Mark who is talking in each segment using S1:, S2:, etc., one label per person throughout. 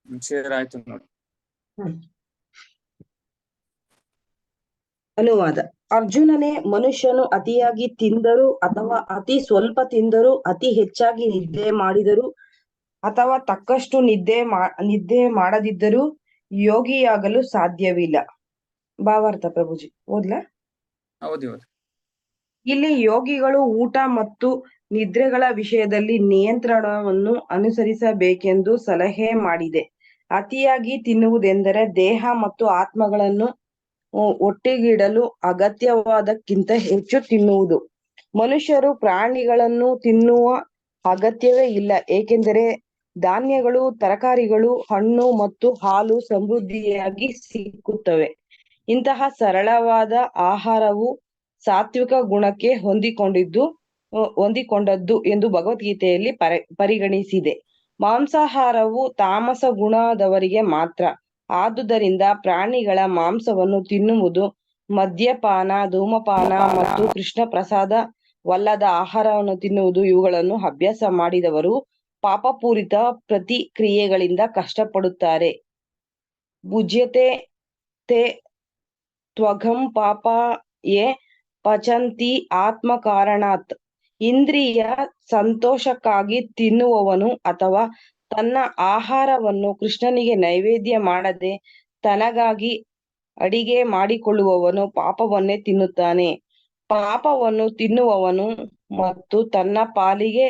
S1: Share ಆಯ್ತು ನೋಡಿ.
S2: ಅನುವಾದ. ಅರ್ಜುನನೇ, ಮನುಷ್ಯನು ಅತಿಯಾಗಿ ತಿಂದರೂ ಅಥವಾ ಅತಿ ಸ್ವಲ್ಪ ತಿಂದರೂ, ಅತಿ ಹೆಚ್ಚಾಗಿ ನಿದ್ದೆ ಮಾಡಿದರೂ ಅಥವಾ ತಕ್ಕಷ್ಟು ನಿದ್ದೆ ಮಾಡದಿದ್ದರೂ ಯೋಗಿಯಾಗಲು ಸಾಧ್ಯವಿಲ್ಲ. ಭಾವಾರ್ಥ ಪ್ರಭುಜಿ ಓದ್ಲಾ?
S1: ಹೌದು.
S2: ಇಲ್ಲಿ ಯೋಗಿಗಳು ಊಟ ಮತ್ತು ನಿದ್ರೆಗಳ ವಿಷಯದಲ್ಲಿ ನಿಯಂತ್ರಣವನ್ನು ಅನುಸರಿಸಬೇಕೆಂದು ಸಲಹೆ ಮಾಡಿದೆ. ಅತಿಯಾಗಿ ತಿನ್ನುವುದೆಂದರೆ ದೇಹ ಮತ್ತು ಆತ್ಮಗಳನ್ನು ಒಟ್ಟಿಗಿಡಲು ಅಗತ್ಯವಾದಕ್ಕಿಂತ ಹೆಚ್ಚು ತಿನ್ನುವುದು. ಮನುಷ್ಯರು ಪ್ರಾಣಿಗಳನ್ನು ತಿನ್ನುವ ಅಗತ್ಯವೇ ಇಲ್ಲ, ಏಕೆಂದರೆ ಧಾನ್ಯಗಳು, ತರಕಾರಿಗಳು, ಹಣ್ಣು ಮತ್ತು ಹಾಲು ಸಮೃದ್ಧಿಯಾಗಿ ಸಿಕ್ಕುತ್ತವೆ. ಇಂತಹ ಸರಳವಾದ ಆಹಾರವು ಸಾತ್ವಿಕ ಗುಣಕ್ಕೆ ಹೊಂದಿಕೊಂಡದ್ದು ಎಂದು ಭಗವದ್ಗೀತೆಯಲ್ಲಿ ಪರಿಗಣಿಸಿದೆ. ಮಾಂಸಾಹಾರವು ತಾಮಸ ಗುಣದವರಿಗೆ ಮಾತ್ರ. ಆದುದರಿಂದ ಪ್ರಾಣಿಗಳ ಮಾಂಸವನ್ನು ತಿನ್ನುವುದು, ಮದ್ಯಪಾನ, ಧೂಮಪಾನ ಮತ್ತು ಕೃಷ್ಣ ಪ್ರಸಾದವಲ್ಲದ ಆಹಾರವನ್ನು ತಿನ್ನುವುದು, ಇವುಗಳನ್ನು ಅಭ್ಯಾಸ ಮಾಡಿದವರು ಪಾಪಪೂರಿತ ಪ್ರತಿಕ್ರಿಯೆಗಳಿಂದ ಕಷ್ಟಪಡುತ್ತಾರೆ. ಭುಜ್ಯತೆ ತೇ ತ್ವಘಂ ಪಾಪಯೇ ಪಚಂತಿ ಆತ್ಮ ಕಾರಣಾತ್. ಇಂದ್ರಿಯ ಸಂತೋಷಕ್ಕಾಗಿ ತಿನ್ನುವವನು ಅಥವಾ ತನ್ನ ಆಹಾರವನ್ನು ಕೃಷ್ಣನಿಗೆ ನೈವೇದ್ಯ ಮಾಡದೆ ತನಗಾಗಿ ಅಡಿಗೆ ಮಾಡಿಕೊಳ್ಳುವವನು ಪಾಪವನ್ನೇ ತಿನ್ನುತ್ತಾನೆ. ಪಾಪವನ್ನು ತಿನ್ನುವವನು ಮತ್ತು ತನ್ನ ಪಾಲಿಗೆ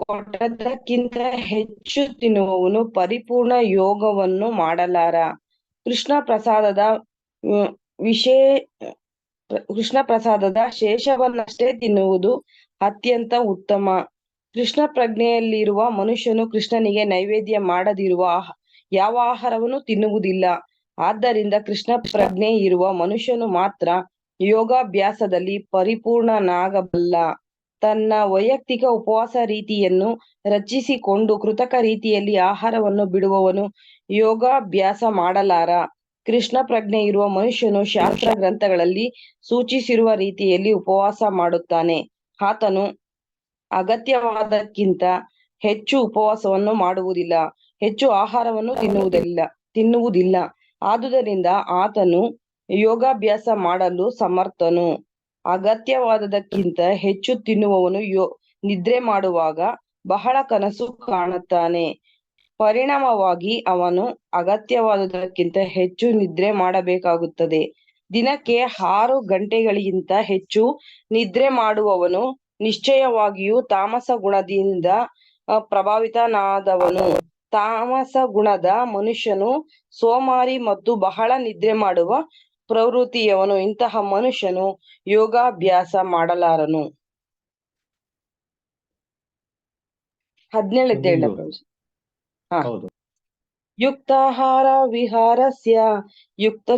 S2: ಕೊಟ್ಟದ್ದಕ್ಕಿಂತ ಹೆಚ್ಚು ತಿನ್ನುವವನು ಪರಿಪೂರ್ಣ ಯೋಗವನ್ನು ಮಾಡಲಾರ. ಕೃಷ್ಣ ಪ್ರಸಾದದ ಶೇಷವನ್ನಷ್ಟೇ ತಿನ್ನುವುದು ಅತ್ಯಂತ ಉತ್ತಮ. ಕೃಷ್ಣ ಪ್ರಜ್ಞೆಯಲ್ಲಿರುವ ಮನುಷ್ಯನು ಕೃಷ್ಣನಿಗೆ ನೈವೇದ್ಯ ಮಾಡದಿರುವ ಯಾವ ಆಹಾರವನ್ನು ತಿನ್ನುವುದಿಲ್ಲ. ಆದ್ದರಿಂದ ಕೃಷ್ಣ ಪ್ರಜ್ಞೆ ಇರುವ ಮನುಷ್ಯನು ಮಾತ್ರ ಯೋಗಾಭ್ಯಾಸದಲ್ಲಿ ಪರಿಪೂರ್ಣನಾಗಬಲ್ಲ. ತನ್ನ ವೈಯಕ್ತಿಕ ಉಪವಾಸ ರೀತಿಯನ್ನು ರಚಿಸಿಕೊಂಡು ಕೃತಕ ರೀತಿಯಲ್ಲಿ ಆಹಾರವನ್ನು ಬಿಡುವವನು ಯೋಗಾಭ್ಯಾಸ ಮಾಡಲಾರ. ಕೃಷ್ಣ ಪ್ರಜ್ಞೆ ಇರುವ ಮನುಷ್ಯನು ಶಾಸ್ತ್ರ ಗ್ರಂಥಗಳಲ್ಲಿ ಸೂಚಿಸಿರುವ ರೀತಿಯಲ್ಲಿ ಉಪವಾಸ ಮಾಡುತ್ತಾನೆ. ಆತನು ಅಗತ್ಯವಾದಕ್ಕಿಂತ ಹೆಚ್ಚು ಉಪವಾಸವನ್ನು ಮಾಡುವುದಿಲ್ಲ, ಹೆಚ್ಚು ಆಹಾರವನ್ನು ತಿನ್ನುವುದಿಲ್ಲ. ಆದುದರಿಂದ ಆತನು ಯೋಗಾಭ್ಯಾಸ ಮಾಡಲು ಸಮರ್ಥನು. ಅಗತ್ಯವಾದದಕ್ಕಿಂತ ಹೆಚ್ಚು ತಿನ್ನುವವನು ನಿದ್ರೆ ಮಾಡುವಾಗ ಬಹಳ ಕನಸು ಕಾಣುತ್ತಾನೆ. ಪರಿಣಾಮವಾಗಿ ಅವನು ಅಗತ್ಯವಾದದಕ್ಕಿಂತ ಹೆಚ್ಚು ನಿದ್ರೆ ಮಾಡಬೇಕಾಗುತ್ತದೆ. ದಿನಕ್ಕೆ 6 ಗಂಟೆಗಳಿಗಿಂತ ಹೆಚ್ಚು ನಿದ್ರೆ ಮಾಡುವವನು ನಿಶ್ಚಯವಾಗಿಯೂ ತಾಮಸ ಗುಣದಿಂದ ಪ್ರಭಾವಿತನಾದವನು. ತಾಮಸ ಗುಣದ ಮನುಷ್ಯನು ಸೋಮಾರಿ ಮತ್ತು ಬಹಳ ನಿದ್ರೆ ಮಾಡುವ ಪ್ರವೃತ್ತಿಯವನು. ಇಂತಹ ಮನುಷ್ಯನು ಯೋಗಾಭ್ಯಾಸ ಮಾಡಲಾರನು. 17 ಯುಕ್ತಾಹಾರ ವಿಹಾರಸ್ಯ ಯುಕ್ತ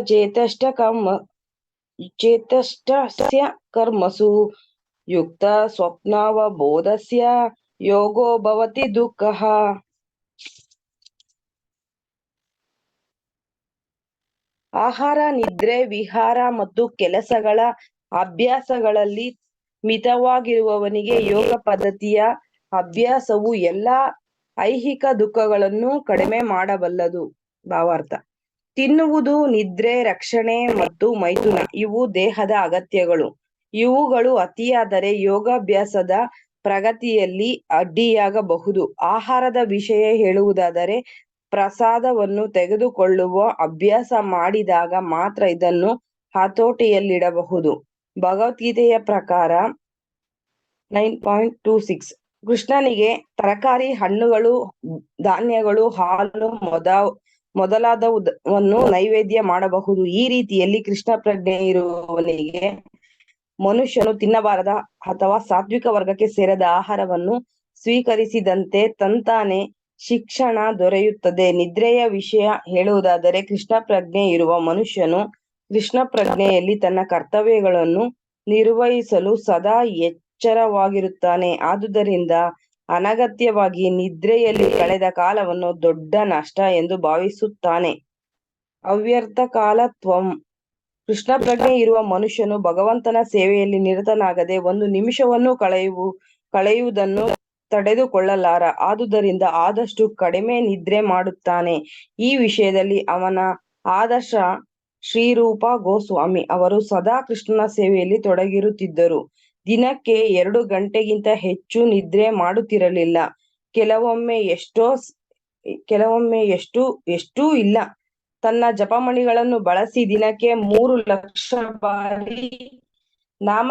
S2: ಚೇತಷ್ಟಸ್ಯ ಕರ್ಮಸು ಯುಕ್ತ ಸ್ವಪ್ನಾವಬೋಧಸ್ಯ ಯೋಗೋ ಭವತಿ ದುಃಖಃ. ಆಹಾರ, ನಿದ್ರೆ, ವಿಹಾರ ಮತ್ತು ಕೆಲಸಗಳ ಅಭ್ಯಾಸಗಳಲ್ಲಿ ಮಿತವಾಗಿರುವವನಿಗೆ ಯೋಗ ಪದ್ಧತಿಯ ಅಭ್ಯಾಸವು ಎಲ್ಲಾ ಐಹಿಕ ದುಃಖಗಳನ್ನು ಕಡಿಮೆ ಮಾಡಬಲ್ಲದು. ಭಾವಾರ್ಥ. ತಿನ್ನುವುದು, ನಿದ್ರೆ, ರಕ್ಷಣೆ ಮತ್ತು ಮೈಥುನ ಇವು ದೇಹದ ಅಗತ್ಯಗಳು. ಇವುಗಳು ಅತಿಯಾದರೆ ಯೋಗಾಭ್ಯಾಸದ ಪ್ರಗತಿಯಲ್ಲಿ ಅಡ್ಡಿಯಾಗಬಹುದು. ಆಹಾರದ ವಿಷಯ ಹೇಳುವುದಾದರೆ, ಪ್ರಸಾದವನ್ನು ತೆಗೆದುಕೊಳ್ಳುವ ಅಭ್ಯಾಸ ಮಾಡಿದಾಗ ಮಾತ್ರ ಇದನ್ನು ಹತೋಟಿಯಲ್ಲಿಡಬಹುದು. ಭಗವದ್ಗೀತೆಯ ಪ್ರಕಾರ 9.26 ಕೃಷ್ಣನಿಗೆ ತರಕಾರಿ, ಹಣ್ಣುಗಳು, ಧಾನ್ಯಗಳು, ಹಾಲು ಮೊದಲಾದವನ್ನು ನೈವೇದ್ಯ ಮಾಡಬಹುದು. ಈ ರೀತಿಯಲ್ಲಿ ಕೃಷ್ಣ ಪ್ರಜ್ಞೆ ಇರುವವನಿಗೆ ಮನುಷ್ಯನು ತಿನ್ನಬಾರದ ಅಥವಾ ಸಾತ್ವಿಕ ವರ್ಗಕ್ಕೆ ಸೇರದ ಆಹಾರವನ್ನು ಸ್ವೀಕರಿಸಿದಂತೆ ತಂತಾನೆ ಶಿಕ್ಷಣ ದೊರೆಯುತ್ತದೆ. ನಿದ್ರೆಯ ವಿಷಯ ಹೇಳುವುದಾದರೆ, ಕೃಷ್ಣ ಪ್ರಜ್ಞೆ ಇರುವ ಮನುಷ್ಯನು ಕೃಷ್ಣ ಪ್ರಜ್ಞೆಯಲ್ಲಿ ತನ್ನ ಕರ್ತವ್ಯಗಳನ್ನು ನಿರ್ವಹಿಸಲು ಸದಾ ಎಚ್ಚರವಾಗಿರುತ್ತಾನೆ. ಆದುದರಿಂದ ಅನಗತ್ಯವಾಗಿ ನಿದ್ರೆಯಲ್ಲಿ ಕಳೆದ ಕಾಲವನ್ನು ದೊಡ್ಡ ನಷ್ಟ ಎಂದು ಭಾವಿಸುತ್ತಾನೆ. ಅವ್ಯರ್ಥ ಕಾಲತ್ವಂ. ಕೃಷ್ಣ ಪ್ರಜ್ಞೆ ಇರುವ ಮನುಷ್ಯನು ಭಗವಂತನ ಸೇವೆಯಲ್ಲಿ ನಿರತನಾಗದೆ 1 ನಿಮಿಷವನ್ನು ಕಳೆಯುವುದನ್ನು ತಡೆದುಕೊಳ್ಳಲಾರ. ಆದುದರಿಂದ ಆದಷ್ಟು ಕಡಿಮೆ ನಿದ್ರೆ ಮಾಡುತ್ತಾನೆ. ಈ ವಿಷಯದಲ್ಲಿ ಅವನ ಆದರ್ಶ ಶ್ರೀರೂಪ ಗೋಸ್ವಾಮಿ ಅವರು ಸದಾ ಕೃಷ್ಣನ ಸೇವೆಯಲ್ಲಿ ತೊಡಗಿರುತ್ತಿದ್ದರು. ದಿನಕ್ಕೆ 2 ಗಂಟೆಗಿಂತ ಹೆಚ್ಚು ನಿದ್ರೆ ಮಾಡುತ್ತಿರಲಿಲ್ಲ. ಕೆಲವೊಮ್ಮೆ ಎಷ್ಟೂ ಇಲ್ಲ. ತನ್ನ ಜಪಮಣಿಗಳನ್ನು ಬಳಸಿ ದಿನಕ್ಕೆ 3 ಲಕ್ಷ ಬಾರಿ ನಾಮ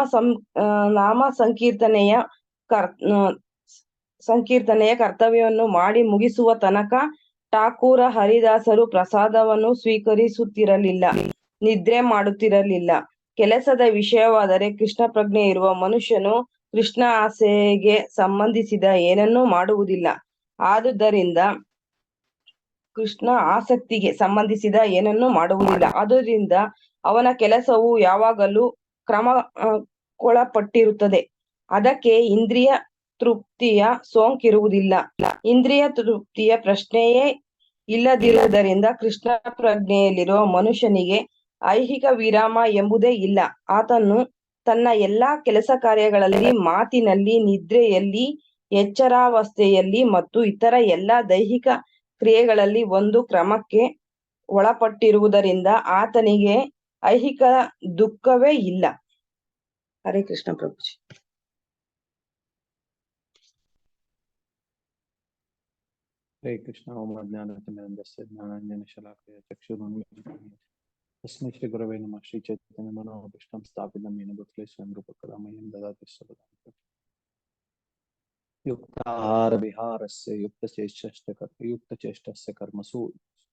S2: ಸಂಕೀರ್ತನೆಯ ಕರ್ತವ್ಯವನ್ನು ಮಾಡಿ ಮುಗಿಸುವ ತನಕ ಠಾಕೂರ ಹರಿದಾಸರು ಪ್ರಸಾದವನ್ನು ಸ್ವೀಕರಿಸುತ್ತಿರಲಿಲ್ಲ, ನಿದ್ರೆ ಮಾಡುತ್ತಿರಲಿಲ್ಲ. ಕೆಲಸದ ವಿಷಯವಾದರೆ ಕೃಷ್ಣ ಪ್ರಜ್ಞೆ ಇರುವ ಮನುಷ್ಯನು ಕೃಷ್ಣ ಆಸೆಗೆ ಸಂಬಂಧಿಸಿದ ಏನನ್ನೂ ಮಾಡುವುದಿಲ್ಲ. ಆದುದರಿಂದ ಕೃಷ್ಣ ಆಸಕ್ತಿಗೆ ಸಂಬಂಧಿಸಿದ ಏನನ್ನೂ ಮಾಡುವುದಿಲ್ಲ. ಆದುದರಿಂದ ಅವನ ಕೆಲಸವು ಯಾವಾಗಲೂ ಕ್ರಮಕ್ಕೊಳಪಟ್ಟಿರುತ್ತದೆ. ಅದಕ್ಕೆ ಇಂದ್ರಿಯ ತೃಪ್ತಿಯ ಸೋಂಕಿರುವುದಿಲ್ಲ. ಇಂದ್ರಿಯ ತೃಪ್ತಿಯ ಪ್ರಶ್ನೆಯೇ ಇಲ್ಲದಿರುವುದರಿಂದ ಕೃಷ್ಣ ಪ್ರಜ್ಞೆಯಲ್ಲಿರುವ ಮನುಷ್ಯನಿಗೆ ಐಹಿಕ ವಿರಾಮ ಎಂಬುದೇ ಇಲ್ಲ. ಆತನು ತನ್ನ ಎಲ್ಲಾ ಕೆಲಸ ಕಾರ್ಯಗಳಲ್ಲಿ, ಮಾತಿನಲ್ಲಿ, ನಿದ್ರೆಯಲ್ಲಿ, ಎಚ್ಚರಾವಸ್ಥೆಯಲ್ಲಿ ಮತ್ತು ಇತರ ಎಲ್ಲಾ ದೈಹಿಕ ಕ್ರಿಯೆಗಳಲ್ಲಿ ಒಂದು ಕ್ರಮಕ್ಕೆ ಒಳಪಟ್ಟಿರುವುದರಿಂದ ಆತನಿಗೆ ಐಹಿಕ ದುಃಖವೇ ಇಲ್ಲ. ಹರೇ ಕೃಷ್ಣ ಪ್ರಭುಜಿ.
S3: ಹರೇ ಕೃಷ್ಣ. ಓಂ ಅಜ್ಞಾನತಿಮಿರನ್ಧಸ್ಯ ಜ್ಞಾನಾಂಜನ ಶಲಾಕಯ ಚಕ್ಷುರುನ್ಮಿಲಿತಂ ತಸ್ಮೈ ಶ್ರೀ ಗುರವೇ ನಮಃ. ಶ್ರೀ ಚೈತನ್ಯ ಮನೋಭೀಷ್ಟಂ ಸ್ಥಾಪಿತಂ येन भूतले स्वयं रूपकदा मह्यं ददाति स्वपदान्तं युक्ताहार विहारस्य युक्तचेष्टस्य कर्मसु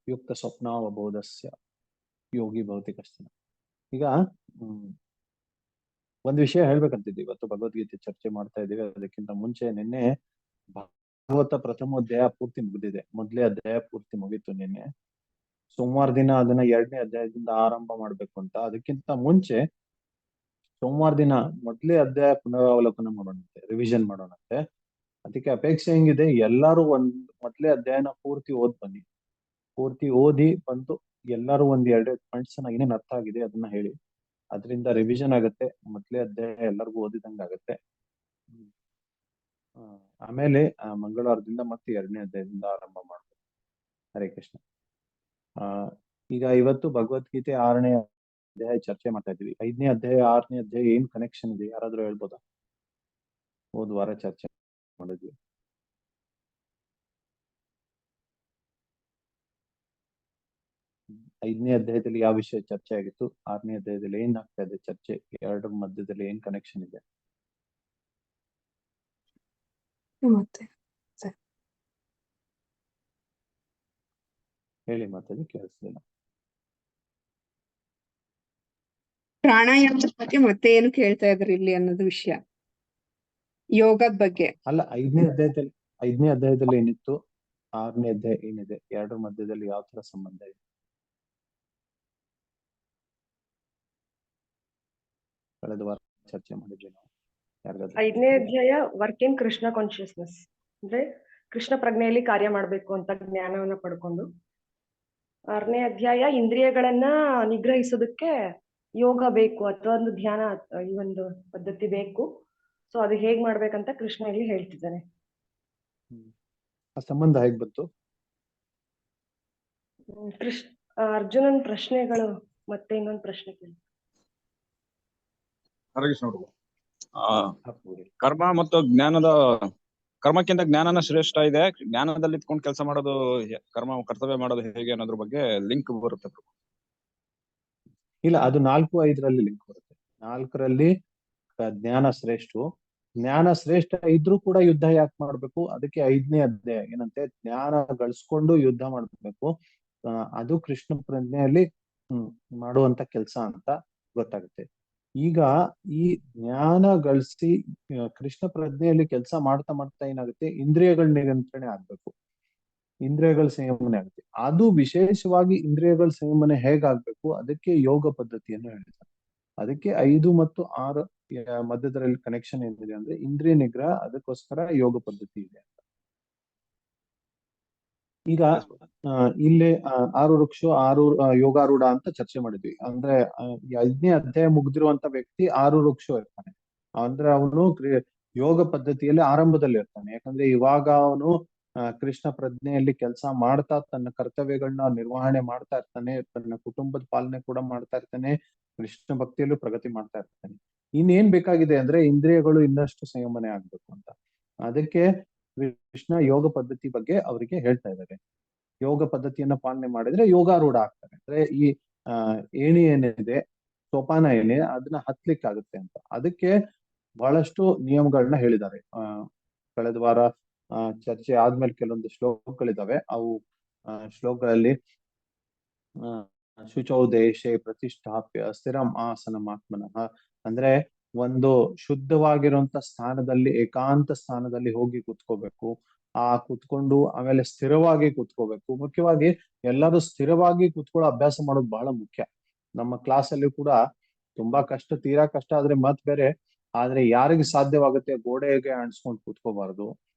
S3: युक्त ಸ್ವಪ್ನಾವಬೋಧಸ್ಯ ಯೋಗಿ ಭವತಿ ಕಶ್ಚನ. ಈಗ ಒಂದ್ ವಿಷಯ ಹೇಳ್ಬೇಕಂತಿದ್ವಿ. ಇವತ್ತು ಭಗವದ್ಗೀತೆ ಚರ್ಚೆ ಮಾಡ್ತಾ ಇದೀವಿ. ಅದಕ್ಕಿಂತ ಮುಂಚೆ ನಿನ್ನೆ ಭಾಗವತ ಪ್ರಥಮ ಅಧ್ಯಾಯ ಪೂರ್ತಿ ಮುಗಿದಿದೆ. ಮೊದಲೇ ಅಧ್ಯಾಯ ಪೂರ್ತಿ ಮುಗೀತು ನಿನ್ನೆ. ಸೋಮವಾರ ದಿನ ಅದನ್ನ 2ನೇ ಅಧ್ಯಾಯದಿಂದ ಆರಂಭ ಮಾಡ್ಬೇಕು ಅಂತ. ಅದಕ್ಕಿಂತ ಮುಂಚೆ ಸೋಮವಾರ ದಿನ ಮೊದಲೇ ಅಧ್ಯಾಯ ಪುನರಾವಲೋಕನ ಮಾಡೋಣಂತೆ, ರಿವಿಷನ್ ಮಾಡೋಣಂತೆ. ಅದಕ್ಕೆ ಅಪೇಕ್ಷೆ ಹೆಂಗಿದೆ, ಎಲ್ಲರೂ ಮೊದಲೇ ಅಧ್ಯಾಯನ ಪೂರ್ತಿ ಬನ್ನಿ. ಪೂರ್ತಿ ಓದಿ ಬಂದು ಎಲ್ಲರೂ 1-2 ಪಾಯಿಂಟ್ಸ್ ಏನೇನ್ ಅರ್ಥ ಆಗಿದೆ ಅದನ್ನ ಹೇಳಿ. ಅದರಿಂದ ರಿವಿಷನ್ ಆಗುತ್ತೆ. ಮೊದಲೇ ಅಧ್ಯಾಯ ಎಲ್ಲರಿಗೂ ಓದಿದಂಗಾಗತ್ತೆ. ಆಮೇಲೆ ಮಂಗಳವಾರದಿಂದ ಮತ್ತೆ 2ನೇ ಅಧ್ಯಾಯದಿಂದ ಆರಂಭ ಮಾಡ್ಬೇಕು. ಹರೇ ಕೃಷ್ಣ. ಈಗ ಇವತ್ತು ಭಗವದ್ಗೀತೆ 6ನೇ ಅಧ್ಯಾಯ ಚರ್ಚೆ ಮಾಡ್ತಾ ಇದೀವಿ. 5ನೇ ಅಧ್ಯಾಯ 6ನೇ ಅಧ್ಯಾಯ ಏನ್ ಕನೆಕ್ಷನ್ ಇದೆ ಯಾರಾದ್ರೂ ಹೇಳ್ಬೋದಾ? ಹೋದ ವಾರ ಚರ್ಚೆ ಮಾಡಿದ್ವಿ. ಐದನೇ ಅಧ್ಯಾಯದಲ್ಲಿ ಯಾವ ವಿಷಯ ಚರ್ಚೆ ಆಗಿತ್ತು, 6ನೇ ಅಧ್ಯಾಯದಲ್ಲಿ ಏನ್ ಆಗ್ತಾ ಇದೆ ಚರ್ಚೆ, ಎರಡರ ಮಧ್ಯದಲ್ಲಿ ಏನ್ ಕನೆಕ್ಷನ್ ಇದೆ?
S4: ಮತ್ತೆ
S3: ಹೇಳಿ ಮಾತಾಡಿ, ಕೇಳಿಸ್ಲಿಲ್ಲ.
S4: ಪ್ರಾಣಾಯಾಮದ ಬಗ್ಗೆ ಮತ್ತೆ ಏನು ಕೇಳ್ತಾ ಇದ್ರಿ ಇಲ್ಲಿ ಅನ್ನೋದು ವಿಷಯ, ಯೋಗದ ಬಗ್ಗೆ
S3: ಅಲ್ಲ. 5ನೇ ಅಧ್ಯಾಯದಲ್ಲಿ ಏನಿತ್ತು, 6ನೇ ಅಧ್ಯಾಯ ಏನಿದೆ, ಎರಡರ ಮಧ್ಯದಲ್ಲಿ ಯಾವ ತರ ಸಂಬಂಧ ಇದೆ? ಕಳೆದ ವಾರ ಚರ್ಚೆ ಮಾಡಿದ್ವಿ ನಾವು.
S5: 5ನೇ ಅಧ್ಯಾಯ ವರ್ಕಿಂಗ್ ಕೃಷ್ಣ ಕಾನ್ಶಿಯಸ್ನೆಸ್, ಅಂದ್ರೆ ಕೃಷ್ಣ ಪ್ರಜ್ಞೆಯಲ್ಲಿ ಕಾರ್ಯ ಮಾಡ್ಬೇಕು ಅಂತ ಜ್ಞಾನವನ್ನ ಪಡ್ಕೊಂಡು. 6ನೇ ಅಧ್ಯಾಯ ಇಂದ್ರಿಯಗಳನ್ನ ನಿಗ್ರಹಿಸೋದಕ್ಕೆ ಯೋಗ ಬೇಕು ಅಥವಾ ಒಂದು ಧ್ಯಾನ, ಈ ಒಂದು ಪದ್ಧತಿ ಬೇಕು. ಸೊ ಅದು ಹೇಗ್ ಮಾಡ್ಬೇಕಂತ ಕೃಷ್ಣ ಇಲ್ಲಿ ಹೇಳ್ತಿದ್ದಾನೆ.
S3: ಆ ಸಂಬಂಧ ಹೇಗ್ ಬಂತು?
S5: ಅರ್ಜುನನ್ ಪ್ರಶ್ನೆಗಳು ಮತ್ತೆ ಇನ್ನೊಂದು ಪ್ರಶ್ನೆ ಕೇಳಿ.
S1: ಕರ್ಮ ಮತ್ತು ಕರ್ಮಕ್ಕಿಂತ ಜ್ಞಾನನ ಶ್ರೇಷ್ಠ ಇದೆ. ಜ್ಞಾನದಲ್ಲಿ ಇಟ್ಕೊಂಡು ಕೆಲಸ ಮಾಡೋದು, ಕರ್ತವ್ಯ ಮಾಡೋದು ಹೇಗೆ ಅನ್ನೋದ್ರ ಬಗ್ಗೆ ಲಿಂಕ್ ಬರುತ್ತೆ.
S3: ಇಲ್ಲ, ಅದು 4-5ರಲ್ಲಿ ಲಿಂಕ್ ಬರುತ್ತೆ. 4ರಲ್ಲಿ ಜ್ಞಾನ ಶ್ರೇಷ್ಠ ಇದ್ರೂ ಕೂಡ ಯುದ್ಧ ಯಾಕೆ ಮಾಡ್ಬೇಕು? ಅದಕ್ಕೆ 5ನೇ ಅಧ್ಯಾಯ ಏನಂತೆ, ಜ್ಞಾನ ಗಳಿಸ್ಕೊಂಡು ಯುದ್ಧ ಮಾಡ್ಬೇಕು. ಅದು ಕೃಷ್ಣ ಪ್ರಜ್ಞೆಯಲ್ಲಿ ಮಾಡುವಂತ ಕೆಲಸ ಅಂತ ಗೊತ್ತಾಗುತ್ತೆ. ಈಗ ಈ ಜ್ಞಾನ ಗಳಿಸಿ ಕೃಷ್ಣ ಪ್ರಜ್ಞೆಯಲ್ಲಿ ಕೆಲಸ ಮಾಡ್ತಾ ಮಾಡ್ತಾ ಏನಾಗುತ್ತೆ, ಇಂದ್ರಿಯಗಳ ನಿಯಂತ್ರಣೆ ಆಗ್ಬೇಕು, ಇಂದ್ರಿಯಗಳ ಸಂಯಮನೆ ಆಗುತ್ತೆ. ಅದು ವಿಶೇಷವಾಗಿ ಇಂದ್ರಿಯಗಳ ಸಂಯಮನೆ ಹೇಗಾಗ್ಬೇಕು, ಅದಕ್ಕೆ ಯೋಗ ಪದ್ಧತಿಯನ್ನು ಹೇಳಿದ್ದಾರೆ. ಅದಕ್ಕೆ 5 ಮತ್ತು 6 ಮಧ್ಯದಲ್ಲಿ ಕನೆಕ್ಷನ್ ಏನಿದೆ ಅಂದ್ರೆ ಇಂದ್ರಿಯ ನಿಗ್ರಹ, ಅದಕ್ಕೋಸ್ಕರ ಯೋಗ ಪದ್ಧತಿ ಇದೆ ಅಂತ. ಈಗ ಇಲ್ಲಿ 6 ವೃಕ್ಷ 6 ಯೋಗಾರೂಢ ಅಂತ ಚರ್ಚೆ ಮಾಡಿದ್ವಿ. ಅಂದ್ರೆ 5ನೇ ಅಧ್ಯಾಯ ಮುಗ್ದಿರುವಂತ ವ್ಯಕ್ತಿ 6 ವೃಕ್ಷ ಇರ್ತಾನೆ. ಅಂದ್ರೆ ಅವನು ಯೋಗ ಪದ್ಧತಿಯಲ್ಲಿ ಆರಂಭದಲ್ಲಿ ಇರ್ತಾನೆ. ಯಾಕಂದ್ರೆ ಇವಾಗ ಅವನು ಕೃಷ್ಣ ಪ್ರಜ್ಞೆಯಲ್ಲಿ ಕೆಲಸ ಮಾಡ್ತಾ ತನ್ನ ಕರ್ತವ್ಯಗಳನ್ನ ನಿರ್ವಹಣೆ ಮಾಡ್ತಾ ಇರ್ತಾನೆ, ತನ್ನ ಕುಟುಂಬದ ಪಾಲನೆ ಕೂಡ ಮಾಡ್ತಾ ಇರ್ತಾನೆ, ಕೃಷ್ಣ ಭಕ್ತಿಯಲ್ಲೂ ಪ್ರಗತಿ ಮಾಡ್ತಾ ಇರ್ತಾನೆ. ಇನ್ನೇನ್ ಬೇಕಾಗಿದೆ ಅಂದ್ರೆ ಇಂದ್ರಿಯಗಳು ಇನ್ನಷ್ಟು ಸಂಯಮನೆ ಆಗ್ಬೇಕು ಅಂತ. ಅದಕ್ಕೆ ಕೃಷ್ಣ ಯೋಗ ಪದ್ಧತಿ ಬಗ್ಗೆ ಅವರಿಗೆ ಹೇಳ್ತಾ ಇದ್ದಾರೆ. ಯೋಗ ಪದ್ಧತಿಯನ್ನ ಪಾಲನೆ ಮಾಡಿದ್ರೆ ಯೋಗಾರೂಢ ಆಗ್ತಾರೆ. ಅಂದ್ರೆ ಈ ಏಣಿ ಏನಿದೆ, ಸೋಪಾನ ಏನಿದೆ, ಅದನ್ನ ಹತ್ಲಿಕ್ಕಾಗುತ್ತೆ ಅಂತ. ಅದಕ್ಕೆ ಬಹಳಷ್ಟು ನಿಯಮಗಳನ್ನ ಹೇಳಿದ್ದಾರೆ. ಕಳೆದ ವಾರ ಚರ್ಚೆ ಆದ್ಮೇಲೆ ಕೆಲವೊಂದು ಶ್ಲೋಕಗಳಿದಾವೆ. ಅವು ಶ್ಲೋಕಗಳಲ್ಲಿ ಶುಚೌ ದೇಶೆ ಪ್ರತಿಷ್ಠಾಪ್ಯ ಸ್ಥಿರಂ ಆಸನಂ ಆತ್ಮನಃ, ಅಂದ್ರೆ ಒಂದು ಶುದ್ಧವಾಗಿರುವಂತ ಸ್ಥಾನದಲ್ಲಿ, ಏಕಾಂತ ಸ್ಥಾನದಲ್ಲಿ ಹೋಗಿ ಕುತ್ಕೋಬೇಕು. ಕುತ್ಕೊಂಡು ಆಮೇಲೆ ಸ್ಥಿರವಾಗಿ ಕುತ್ಕೋಬೇಕು. ಮುಖ್ಯವಾಗಿ ಎಲ್ಲರೂ ಸ್ಥಿರವಾಗಿ ಕುತ್ಕೊಳ್ಳೋ ಅಭ್ಯಾಸ ಮಾಡೋದು ಬಹಳ ಮುಖ್ಯ. ನಮ್ಮ ಕ್ಲಾಸ್ ಅಲ್ಲಿ ಕೂಡ ತುಂಬಾ ಕಷ್ಟ, ತೀರಾ ಕಷ್ಟ ಆದ್ರೆ ಮತ್ ಬೇರೆ. ಆದ್ರೆ ಯಾರಿಗೆ ಸಾಧ್ಯವಾಗುತ್ತೆ ಗೋಡೆಗೆ ಅಣಿಸ್ಕೊಂಡು ಕುತ್ಕೋಬಾರ್ದು,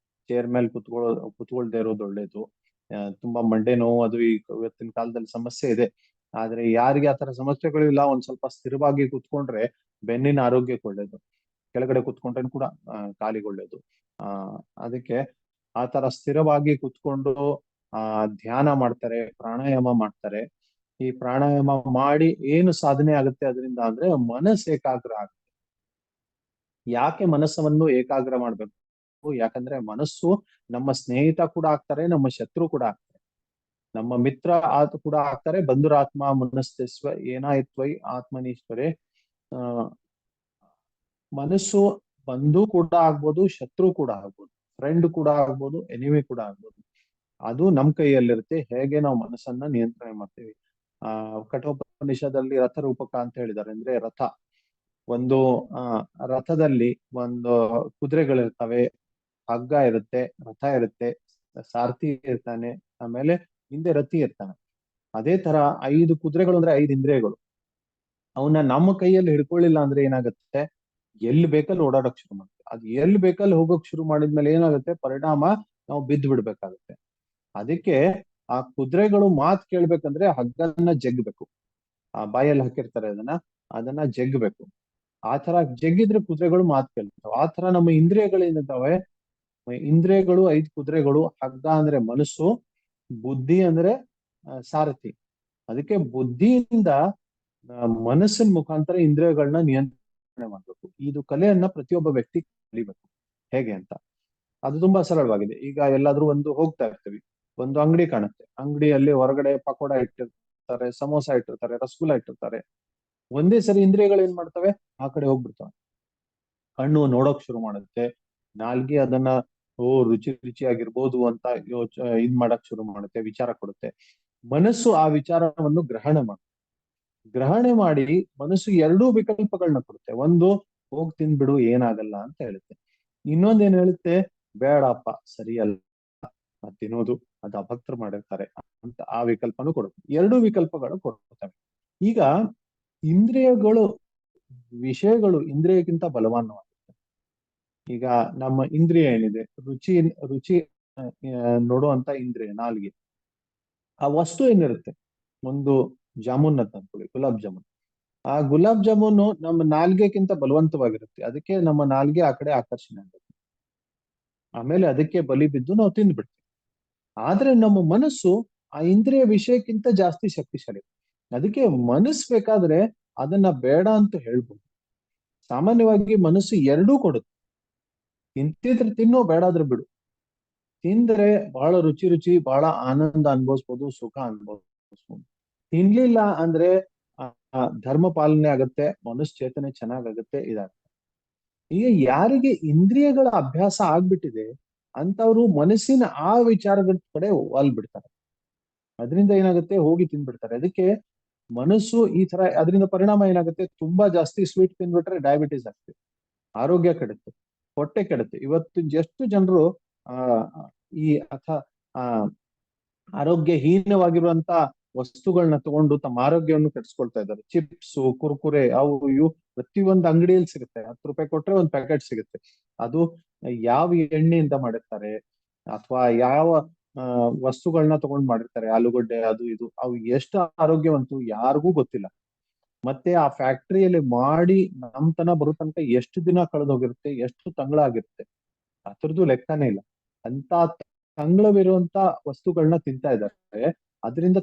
S3: ಚೇರ್ ಮೇಲೆ ಕುತ್ಕೊಳ್ದೇ ಇರೋದು ಒಳ್ಳೇದು. ತುಂಬಾ ಮಂಡೆ ನೋವು ಅದು ಇವತ್ತಿನ ಕಾಲದಲ್ಲಿ ಸಮಸ್ಯೆ ಇದೆ. ಆದ್ರೆ ಯಾರಿಗೆ ಆತರ ಸಮಸ್ಯೆಗಳು ಇಲ್ಲ, ಒಂದ್ ಸ್ವಲ್ಪ ಸ್ಥಿರವಾಗಿ ಕುತ್ಕೊಂಡ್ರೆ ಬೆನ್ನಿನ ಆರೋಗ್ಯಕ್ಕೆ ಒಳ್ಳೇದು. ಕೆಳಗಡೆ ಕುತ್ಕೊಂಡ್ರೆ ಕೂಡ ಕಾಲಿಗೆ ಒಳ್ಳೇದು. ಅದಕ್ಕೆ ಆತರ ಸ್ಥಿರವಾಗಿ ಕುತ್ಕೊಂಡು ಧ್ಯಾನ ಮಾಡ್ತಾರೆ, ಪ್ರಾಣಾಯಾಮ ಮಾಡ್ತಾರೆ. ಈ ಪ್ರಾಣಾಯಾಮ ಮಾಡಿ ಏನು ಸಾಧನೆ ಆಗುತ್ತೆ ಅದರಿಂದ ಅಂದ್ರೆ ಮನಸ್ಸು ಏಕಾಗ್ರ ಆಗುತ್ತೆ. ಯಾಕೆ ಮನಸ್ಸನ್ನು ಏಕಾಗ್ರ ಮಾಡ್ಬೇಕು? ಯಾಕಂದ್ರೆ ಮನಸ್ಸು ನಮ್ಮ ಸ್ನೇಹಿತ ಕೂಡ ಆಗ್ತಾರೆ, ನಮ್ಮ ಶತ್ರು ಕೂಡ ಆಗ್ತಾರೆ, ನಮ್ಮ ಮಿತ್ರ ಕೂಡ ಆಗ್ತಾರೆ. ಬಂಧುರಾತ್ಮ ಮನಸ್ಸೆಸ್ವ ಏನಾಯಿತ್ವೈ ಆತ್ಮನೀಶ್ವರೇ. ಮನಸ್ಸು ಬಂಧು ಕೂಡ ಆಗ್ಬೋದು, ಶತ್ರು ಕೂಡ ಆಗ್ಬೋದು, ಫ್ರೆಂಡ್ ಕೂಡ ಆಗ್ಬೋದು, ಎನಿಮಿ ಕೂಡ ಆಗ್ಬೋದು. ಅದು ನಮ್ ಕೈಯಲ್ಲಿರುತ್ತೆ, ಹೇಗೆ ನಾವು ಮನಸ್ಸನ್ನ ನಿಯಂತ್ರಣ ಮಾಡ್ತೀವಿ. ಕಠೋಪನಿಷದಲ್ಲಿ ರಥ ರೂಪಕ ಅಂತ ಹೇಳಿದ್ದಾರೆ. ಅಂದ್ರೆ ರಥ, ಒಂದು ರಥದಲ್ಲಿ ಒಂದು ಕುದುರೆಗಳಿರ್ತವೆ, ಹಗ್ಗ ಇರುತ್ತೆ, ರಥ ಇರುತ್ತೆ, ಸಾರಥಿ ಇರ್ತಾನೆ, ಆಮೇಲೆ ಹಿಂದೆ ರಥಿ ಇರ್ತಾನೆ. ಅದೇ ತರ 5 ಕುದುರೆಗಳು ಅಂದ್ರೆ 5 ಇಂದ್ರಿಯಗಳು. ಅವನ್ನ ನಮ್ಮ ಕೈಯಲ್ಲಿ ಹಿಡ್ಕೊಳ್ಳಿಲ್ಲ ಅಂದ್ರೆ ಏನಾಗುತ್ತೆ, ಎಲ್ಲಿ ಬೇಕಲ್ಲಿ ಓಡಾಡಕ್ ಶುರು ಮಾಡುತ್ತೆ. ಅದು ಎಲ್ಲಿ ಬೇಕಲ್ಲಿ ಹೋಗಕ್ ಶುರು ಮಾಡಿದ್ಮೇಲೆ ಏನಾಗುತ್ತೆ, ಪರಿಣಾಮ ನಾವು ಬಿದ್ದು ಬಿಡ್ಬೇಕಾಗುತ್ತೆ. ಅದಕ್ಕೆ ಆ ಕುದುರೆಗಳು ಮಾತ್ ಕೇಳ್ಬೇಕಂದ್ರೆ ಹಗ್ಗನ್ನ ಜಗ್ಬೇಕು. ಬಾಯಲ್ಲಿ ಹಾಕಿರ್ತಾರೆ ಅದನ್ನ ಜಗ್ಬೇಕು. ಆ ತರ ಜಗ್ಗಿದ್ರೆ ಕುದುರೆಗಳು ಮಾತು ಕೇಳ್ತಾವೆ. ಆ ತರ ನಮ್ಮ ಇಂದ್ರಿಯಗಳೇನಿದ್ದಾವೆ, ಇಂದ್ರಿಯಗಳು 5 ಕುದುರೆಗಳು, ಹಗ್ಗ ಅಂದ್ರೆ ಮನಸ್ಸು, ಬುದ್ಧಿ ಅಂದ್ರೆ ಸಾರಥಿ. ಅದಕ್ಕೆ ಬುದ್ಧಿಯಿಂದ ಮನಸ್ಸಿನ ಮುಖಾಂತರ ಇಂದ್ರಿಯಗಳನ್ನ ನಿಯಂತ್ರಣೆ ಮಾಡ್ಬೇಕು. ಇದು ಕಲೆಯನ್ನ ಪ್ರತಿಯೊಬ್ಬ ವ್ಯಕ್ತಿ ಕಲಿಬೇಕು. ಹೇಗೆ ಅಂತ ಅದು ತುಂಬಾ ಸರಳವಾಗಿದೆ. ಈಗ ಎಲ್ಲಾದ್ರೂ ಒಂದು ಹೋಗ್ತಾ ಇರ್ತೀವಿ, ಒಂದು ಅಂಗಡಿ ಕಾಣುತ್ತೆ, ಅಂಗಡಿಯಲ್ಲಿ ಹೊರಗಡೆ ಪಕೋಡ ಇಟ್ಟಿರ್ತಾರೆ, ಸಮೋಸ ಇಟ್ಟಿರ್ತಾರೆ, ರಸಗುಲ್ಲ ಇಟ್ಟಿರ್ತಾರೆ. ಒಂದೇ ಸರಿ ಇಂದ್ರಿಯಗಳು ಏನ್ ಮಾಡ್ತವೆ, ಆ ಕಡೆ ಹೋಗ್ಬಿಡ್ತವೆ. ಕಣ್ಣು ನೋಡೋಕ್ ಶುರು ಮಾಡುತ್ತೆ, ನಾಲ್ಗೆ ಅದನ್ನ ರುಚಿ ರುಚಿಯಾಗಿರ್ಬೋದು ಅಂತ ಇದ್ ಮಾಡಕ್ ಶುರು ಮಾಡುತ್ತೆ, ವಿಚಾರ ಕೊಡುತ್ತೆ. ಮನಸ್ಸು ಆ ವಿಚಾರವನ್ನು ಗ್ರಹಣೆ ಮಾಡಿ ಮನಸ್ಸು 2 ವಿಕಲ್ಪಗಳನ್ನ ಕೊಡುತ್ತೆ. ಒಂದು, ಹೋಗ್ ತಿಂದ್ಬಿಡು ಏನಾಗಲ್ಲ ಅಂತ ಹೇಳುತ್ತೆ. ಇನ್ನೊಂದೇನ್ ಹೇಳುತ್ತೆ, ಬೇಡಪ್ಪ ಸರಿಯಲ್ಲ ತಿನ್ನೋದು, ಅದು ಅಭಕ್ತರು ಮಾಡಿರ್ತಾರೆ ಅಂತ ಆ ವಿಕಲ್ಪನೂ ಕೊಡುತ್ತೆ. 2 ವಿಕಲ್ಪಗಳು ಕೊಡ್ತವೆ. ಈಗ ಇಂದ್ರಿಯಗಳು, ವಿಷಯಗಳು ಇಂದ್ರಿಯಕ್ಕಿಂತ ಬಲವಾನವಾಗುತ್ತೆ. ಈಗ ನಮ್ಮ ಇಂದ್ರಿಯ ಏನಿದೆ, ರುಚಿ ನೋಡುವಂತ ಇಂದ್ರಿಯ ನಾಲ್ಗೆ. ಆ ವಸ್ತು ಏನಿರುತ್ತೆ, ಒಂದು ಜಾಮೂನ್ ಅಂತ ಅನ್ಕೊಳ್ಳಿ, ಗುಲಾಬ್ ಜಾಮೂನ್. ಆ ಗುಲಾಬ್ ಜಾಮೂನು ನಮ್ಮ ನಾಲ್ಗೆಕ್ಕಿಂತ ಬಲವಂತವಾಗಿರುತ್ತೆ. ಅದಕ್ಕೆ ನಮ್ಮ ನಾಲ್ಗೆ ಆ ಕಡೆ ಆಕರ್ಷಣೆ ಆಗುತ್ತೆ. ಆಮೇಲೆ ಅದಕ್ಕೆ ಬಲಿ ಬಿದ್ದು ನಾವು ತಿಂದ್ಬಿಡ್ತೀವಿ. ಆದ್ರೆ ನಮ್ಮ ಮನಸ್ಸು ಆ ಇಂದ್ರಿಯ ವಿಷಯಕ್ಕಿಂತ ಜಾಸ್ತಿ ಶಕ್ತಿಶಾಲಿ. ಅದಕ್ಕೆ ಮನಸ್ಸು ಬೇಕಾದ್ರೆ ಅದನ್ನ ಬೇಡ ಅಂತ ಹೇಳ್ಬೋದು. ಸಾಮಾನ್ಯವಾಗಿ ಮನಸ್ಸು 2 ಕೊಡುತ್ತೆ. ತಿಂತಿದ್ರೆ ತಿನ್ನೋ, ಬೇಡಾದ್ರೆ ಬಿಡು. ತಿಂದ್ರೆ ಬಹಳ ರುಚಿ ಬಹಳ ಆನಂದ ಅನುಭವಿಸ್ಬೋದು, ಸುಖ ಅನುಭವಿಸ್ಬೋದು. ತಿನ್ಲಿಲ್ಲ ಅಂದ್ರೆ ಧರ್ಮ ಪಾಲನೆ ಆಗತ್ತೆ, ಮನಶ್ಚೇತನೆ ಚೆನ್ನಾಗಾಗತ್ತೆ, ಇದಾಗುತ್ತೆ. ಈಗ ಯಾರಿಗೆ ಇಂದ್ರಿಯಗಳ ಅಭ್ಯಾಸ ಆಗ್ಬಿಟ್ಟಿದೆ ಅಂತವ್ರು ಮನಸ್ಸಿನ ಆ ವಿಚಾರಗಳ ಕಡೆ ವಾಲ್ಬಿಡ್ತಾರೆ. ಅದರಿಂದ ಏನಾಗುತ್ತೆ, ಹೋಗಿ ತಿನ್ಬಿಡ್ತಾರೆ. ಅದಕ್ಕೆ ಮನಸ್ಸು ಈ ತರ, ಅದರಿಂದ ಪರಿಣಾಮ ಏನಾಗುತ್ತೆ, ತುಂಬಾ ಜಾಸ್ತಿ ಸ್ವೀಟ್ ತಿನ್ಬಿಟ್ರೆ ಡಯಾಬಿಟಿಸ್ ಆಗ್ತದೆ, ಆರೋಗ್ಯ ಕೆಡುತ್ತೆ, ಹೊಟ್ಟೆ ಕೆಡುತ್ತೆ. ಇವತ್ತು ಎಷ್ಟು ಜನರು ಈ ಆರೋಗ್ಯಹೀನವಾಗಿರುವಂತ ವಸ್ತುಗಳನ್ನ ತಗೊಂಡು ತಮ್ಮ ಆರೋಗ್ಯವನ್ನು ಕೆಡಿಸ್ಕೊಳ್ತಾ ಇದ್ದಾರೆ. ಚಿಪ್ಸ್, ಕುರ್ಕುರೆ, ಅವು ಇವು ಪ್ರತಿಯೊಂದು ಅಂಗಡಿಯಲ್ಲಿ ಸಿಗುತ್ತೆ. 10 ರೂಪಾಯಿ ಕೊಟ್ರೆ ಒಂದು ಪ್ಯಾಕೆಟ್ ಸಿಗುತ್ತೆ. ಅದು ಯಾವ ಎಣ್ಣೆಯಿಂದ ಮಾಡಿರ್ತಾರೆ ಅಥವಾ ಯಾವ ವಸ್ತುಗಳನ್ನ ತಗೊಂಡ್ ಮಾಡಿರ್ತಾರೆ, ಆಲೂಗಡ್ಡೆ ಅದು ಇದು, ಅವು ಎಷ್ಟು ಆರೋಗ್ಯವಂತೂ ಯಾರಿಗೂ ಗೊತ್ತಿಲ್ಲ. ಮತ್ತೆ ಆ ಫ್ಯಾಕ್ಟರಿಯಲ್ಲಿ ಮಾಡಿ ನಮ್ ತನ ಬರೋ ತನಕ ಎಷ್ಟು ದಿನ ಕಳೆದೋಗಿರುತ್ತೆ, ಎಷ್ಟು ತಂಗಳಾಗಿರುತ್ತೆ, ಅದ್ರದ್ದು ಲೆಕ್ಕನೇ ಇಲ್ಲ. ಅಂತ ತಂಗಳವಿರುವಂತ ವಸ್ತುಗಳನ್ನ ತಿಂತಾ ಇದ್ದಾರೆ. ಅದರಿಂದ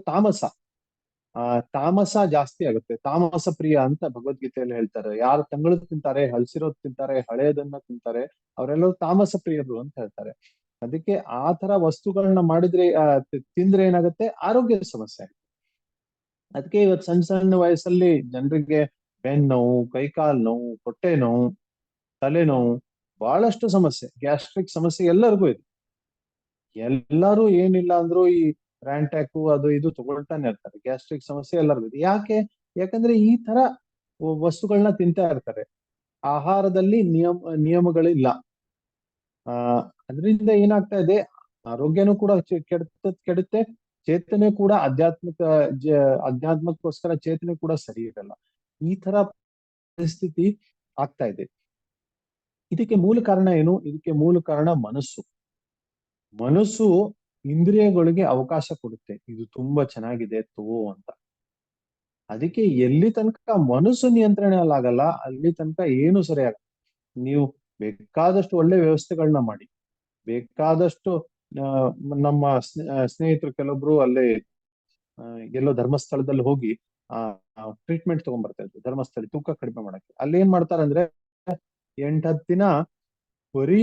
S3: ತಾಮಸ ಜಾಸ್ತಿ ಆಗುತ್ತೆ. ತಾಮಸ ಪ್ರಿಯ ಅಂತ ಭಗವದ್ಗೀತೆಯಲ್ಲಿ ಹೇಳ್ತಾರೆ. ಯಾರು ತಂಗಳದ್ ತಿಂತಾರೆ, ಹಳಸಿರೋದ್ ತಿಂತಾರೆ, ಹಳೆಯದನ್ನ ತಿಂತಾರೆ, ಅವರೆಲ್ಲರೂ ತಾಮಸ ಪ್ರಿಯರು ಅಂತ ಹೇಳ್ತಾರೆ. ಅದಕ್ಕೆ ಆ ತರ ವಸ್ತುಗಳನ್ನ ಮಾಡಿದ್ರೆ ತಿಂದ್ರೆ ಏನಾಗುತ್ತೆ, ಆರೋಗ್ಯ ಸಮಸ್ಯೆ ಆಗುತ್ತೆ. ಅದಕ್ಕೆ ಇವತ್ತು ಸಣ್ಣ ಸಣ್ಣ ವಯಸ್ಸಲ್ಲಿ ಜನರಿಗೆ ಬೆನ್ನು ನೋವು, ಕೈಕಾಲ್ ನೋವು, ಹೊಟ್ಟೆ ನೋವು, ತಲೆನೋವು, ಬಹಳಷ್ಟು ಸಮಸ್ಯೆ, ಗ್ಯಾಸ್ಟ್ರಿಕ್ ಸಮಸ್ಯೆ ಎಲ್ಲರಿಗೂ ಇದೆ. ಎಲ್ಲರೂ ಏನಿಲ್ಲ ಅಂದ್ರೂ ಈ ರ್ಯಾಂಟ್ಯಾಕು ಅದು ಇದು ತಗೊಳ್ತಾನೆ ಇರ್ತಾರೆ. ಗ್ಯಾಸ್ಟ್ರಿಕ್ ಸಮಸ್ಯೆ ಎಲ್ಲರಿಗೂ ಇದೆ. ಯಾಕಂದ್ರೆ ಈ ತರ ವಸ್ತುಗಳನ್ನ ತಿಂತಾ ಇರ್ತಾರೆ. ಆಹಾರದಲ್ಲಿ ನಿಯಮಗಳಿಲ್ಲ. ಅದರಿಂದ ಏನಾಗ್ತಾ ಇದೆ, ಆರೋಗ್ಯನೂ ಕೂಡ ಕೆಡುತ್ತೆ, ಚೇತನೆ ಕೂಡ ಅಧ್ಯಾತ್ಮಕ್ಕೋಸ್ಕರ ಚೇತನೆ ಕೂಡ ಸರಿ ಇರಲ್ಲ. ಈ ತರ ಪರಿಸ್ಥಿತಿ ಆಗ್ತಾ ಇದೆ. ಇದಕ್ಕೆ ಮೂಲ ಕಾರಣ ಏನು? ಇದಕ್ಕೆ ಮೂಲ ಕಾರಣ ಮನಸ್ಸು ಇಂದ್ರಿಯಗಳಿಗೆ ಅವಕಾಶ ಕೊಡುತ್ತೆ, ಇದು ತುಂಬಾ ಚೆನ್ನಾಗಿದೆ ತಗೋ ಅಂತ. ಅದಕ್ಕೆ ಎಲ್ಲಿ ತನಕ ಮನಸ್ಸು ನಿಯಂತ್ರಣೆಯಲ್ಲಾಗಲ್ಲ ಅಲ್ಲಿ ತನಕ ಏನು ಸರಿಯಾಗಲ್ಲ. ನೀವು ಬೇಕಾದಷ್ಟು ಒಳ್ಳೆ ವ್ಯವಸ್ಥೆಗಳನ್ನ ಮಾಡಿ, ಬೇಕಾದಷ್ಟು ನಮ್ಮ ಸ್ನೇಹಿತರು ಕೆಲವೊಬ್ರು ಅಲ್ಲಿ ಎಲ್ಲೋ ಧರ್ಮಸ್ಥಳದಲ್ಲಿ ಹೋಗಿ ಟ್ರೀಟ್ಮೆಂಟ್ ತಗೊಂಡ್ಬರ್ತಾ ಇದ್ರು. ಧರ್ಮಸ್ಥಳ ತೂಕ ಕಡಿಮೆ ಮಾಡಕ್ಕೆ ಅಲ್ಲಿ ಏನ್ ಮಾಡ್ತಾರೆ ಅಂದ್ರೆ 8-10 ದಿನ ಬರೀ